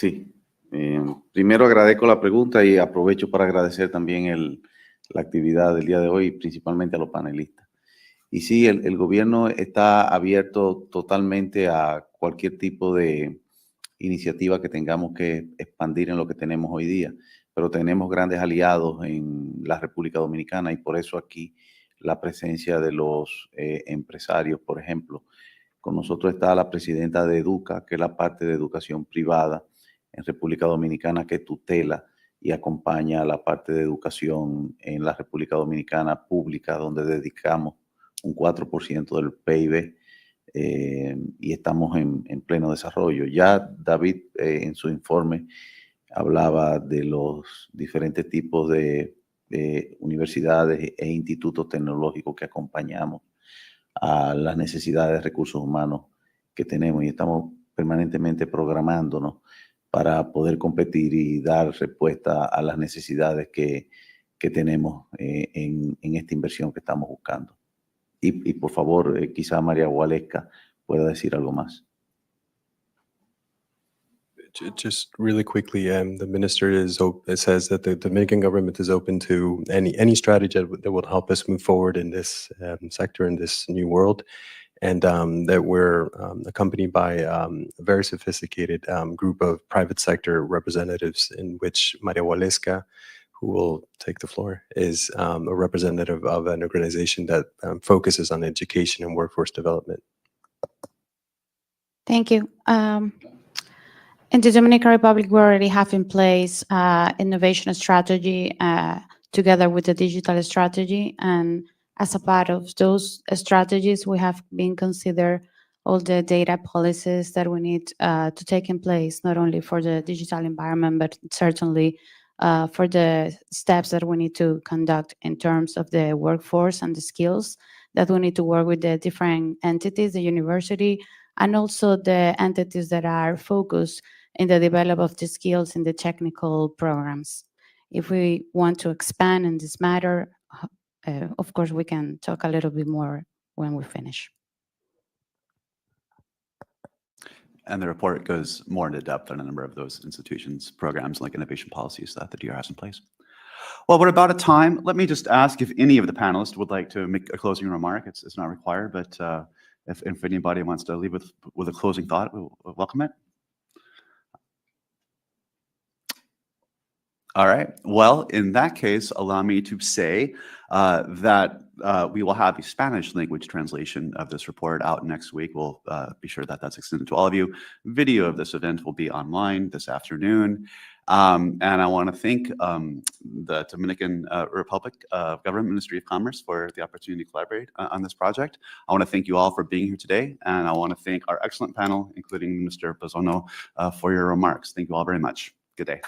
Sí. Primero agradezco la pregunta y aprovecho para agradecer también la actividad del día de hoy, principalmente a los panelistas. Y sí, el gobierno está abierto totalmente a cualquier tipo de iniciativa que tengamos que expandir en lo que tenemos hoy día, pero tenemos grandes aliados en la República Dominicana y por eso aquí la presencia de los empresarios, por ejemplo. Con nosotros está la presidenta de Educa, que es la parte de educación privada en República Dominicana que tutela y acompaña a la parte de educación en la República Dominicana pública, donde dedicamos un 4% del PIB y estamos en pleno desarrollo. Ya David en su informe hablaba de los diferentes tipos de universidades e institutos tecnológicos que acompañamos a las necesidades de recursos humanos que tenemos y estamos permanentemente programándonos para poder competir y dar respuesta a las necesidades que tenemos en esta inversión que estamos buscando. Y por favor, quizá María Gualesca pueda decir algo más. Just really quickly, the minister it says that the Dominican government is open to any strategy that will help us move forward in this sector, in this new world, and that we're accompanied by a very sophisticated group of private sector representatives, in which Maria Waleska, who will take the floor, is a representative of an organization that focuses on education and workforce development. Thank you. In the Dominican Republic, we already have in place innovation strategy together with the digital strategy. And as a part of those strategies, we have been consider all the data policies that we need to take in place, not only for the digital environment, but certainly for the steps that we need to conduct in terms of the workforce and the skills that we need to work with the different entities, the university, and also the entities that are focused in the development of the skills in the technical programs. If we want to expand in this matter, of course, we can talk a little bit more when we finish. And the report goes more into depth on a number of those institutions, programs like innovation policies that the DR has in place. Well, we're about at time. Let me just ask if any of the panelists would like to make a closing remark. It's not required, but if anybody wants to leave with a closing thought, we'll welcome it. All right. Well, in that case, allow me to say that we will have a Spanish language translation of this report out next week. We'll be sure that that's extended to all of you. Video of this event will be online this afternoon. And I want to thank the Dominican Republic Government Ministry of Commerce for the opportunity to collaborate on this project. I want to thank you all for being here today. And I want to thank our excellent panel, including Minister Bozono, for your remarks. Thank you all very much. Good day.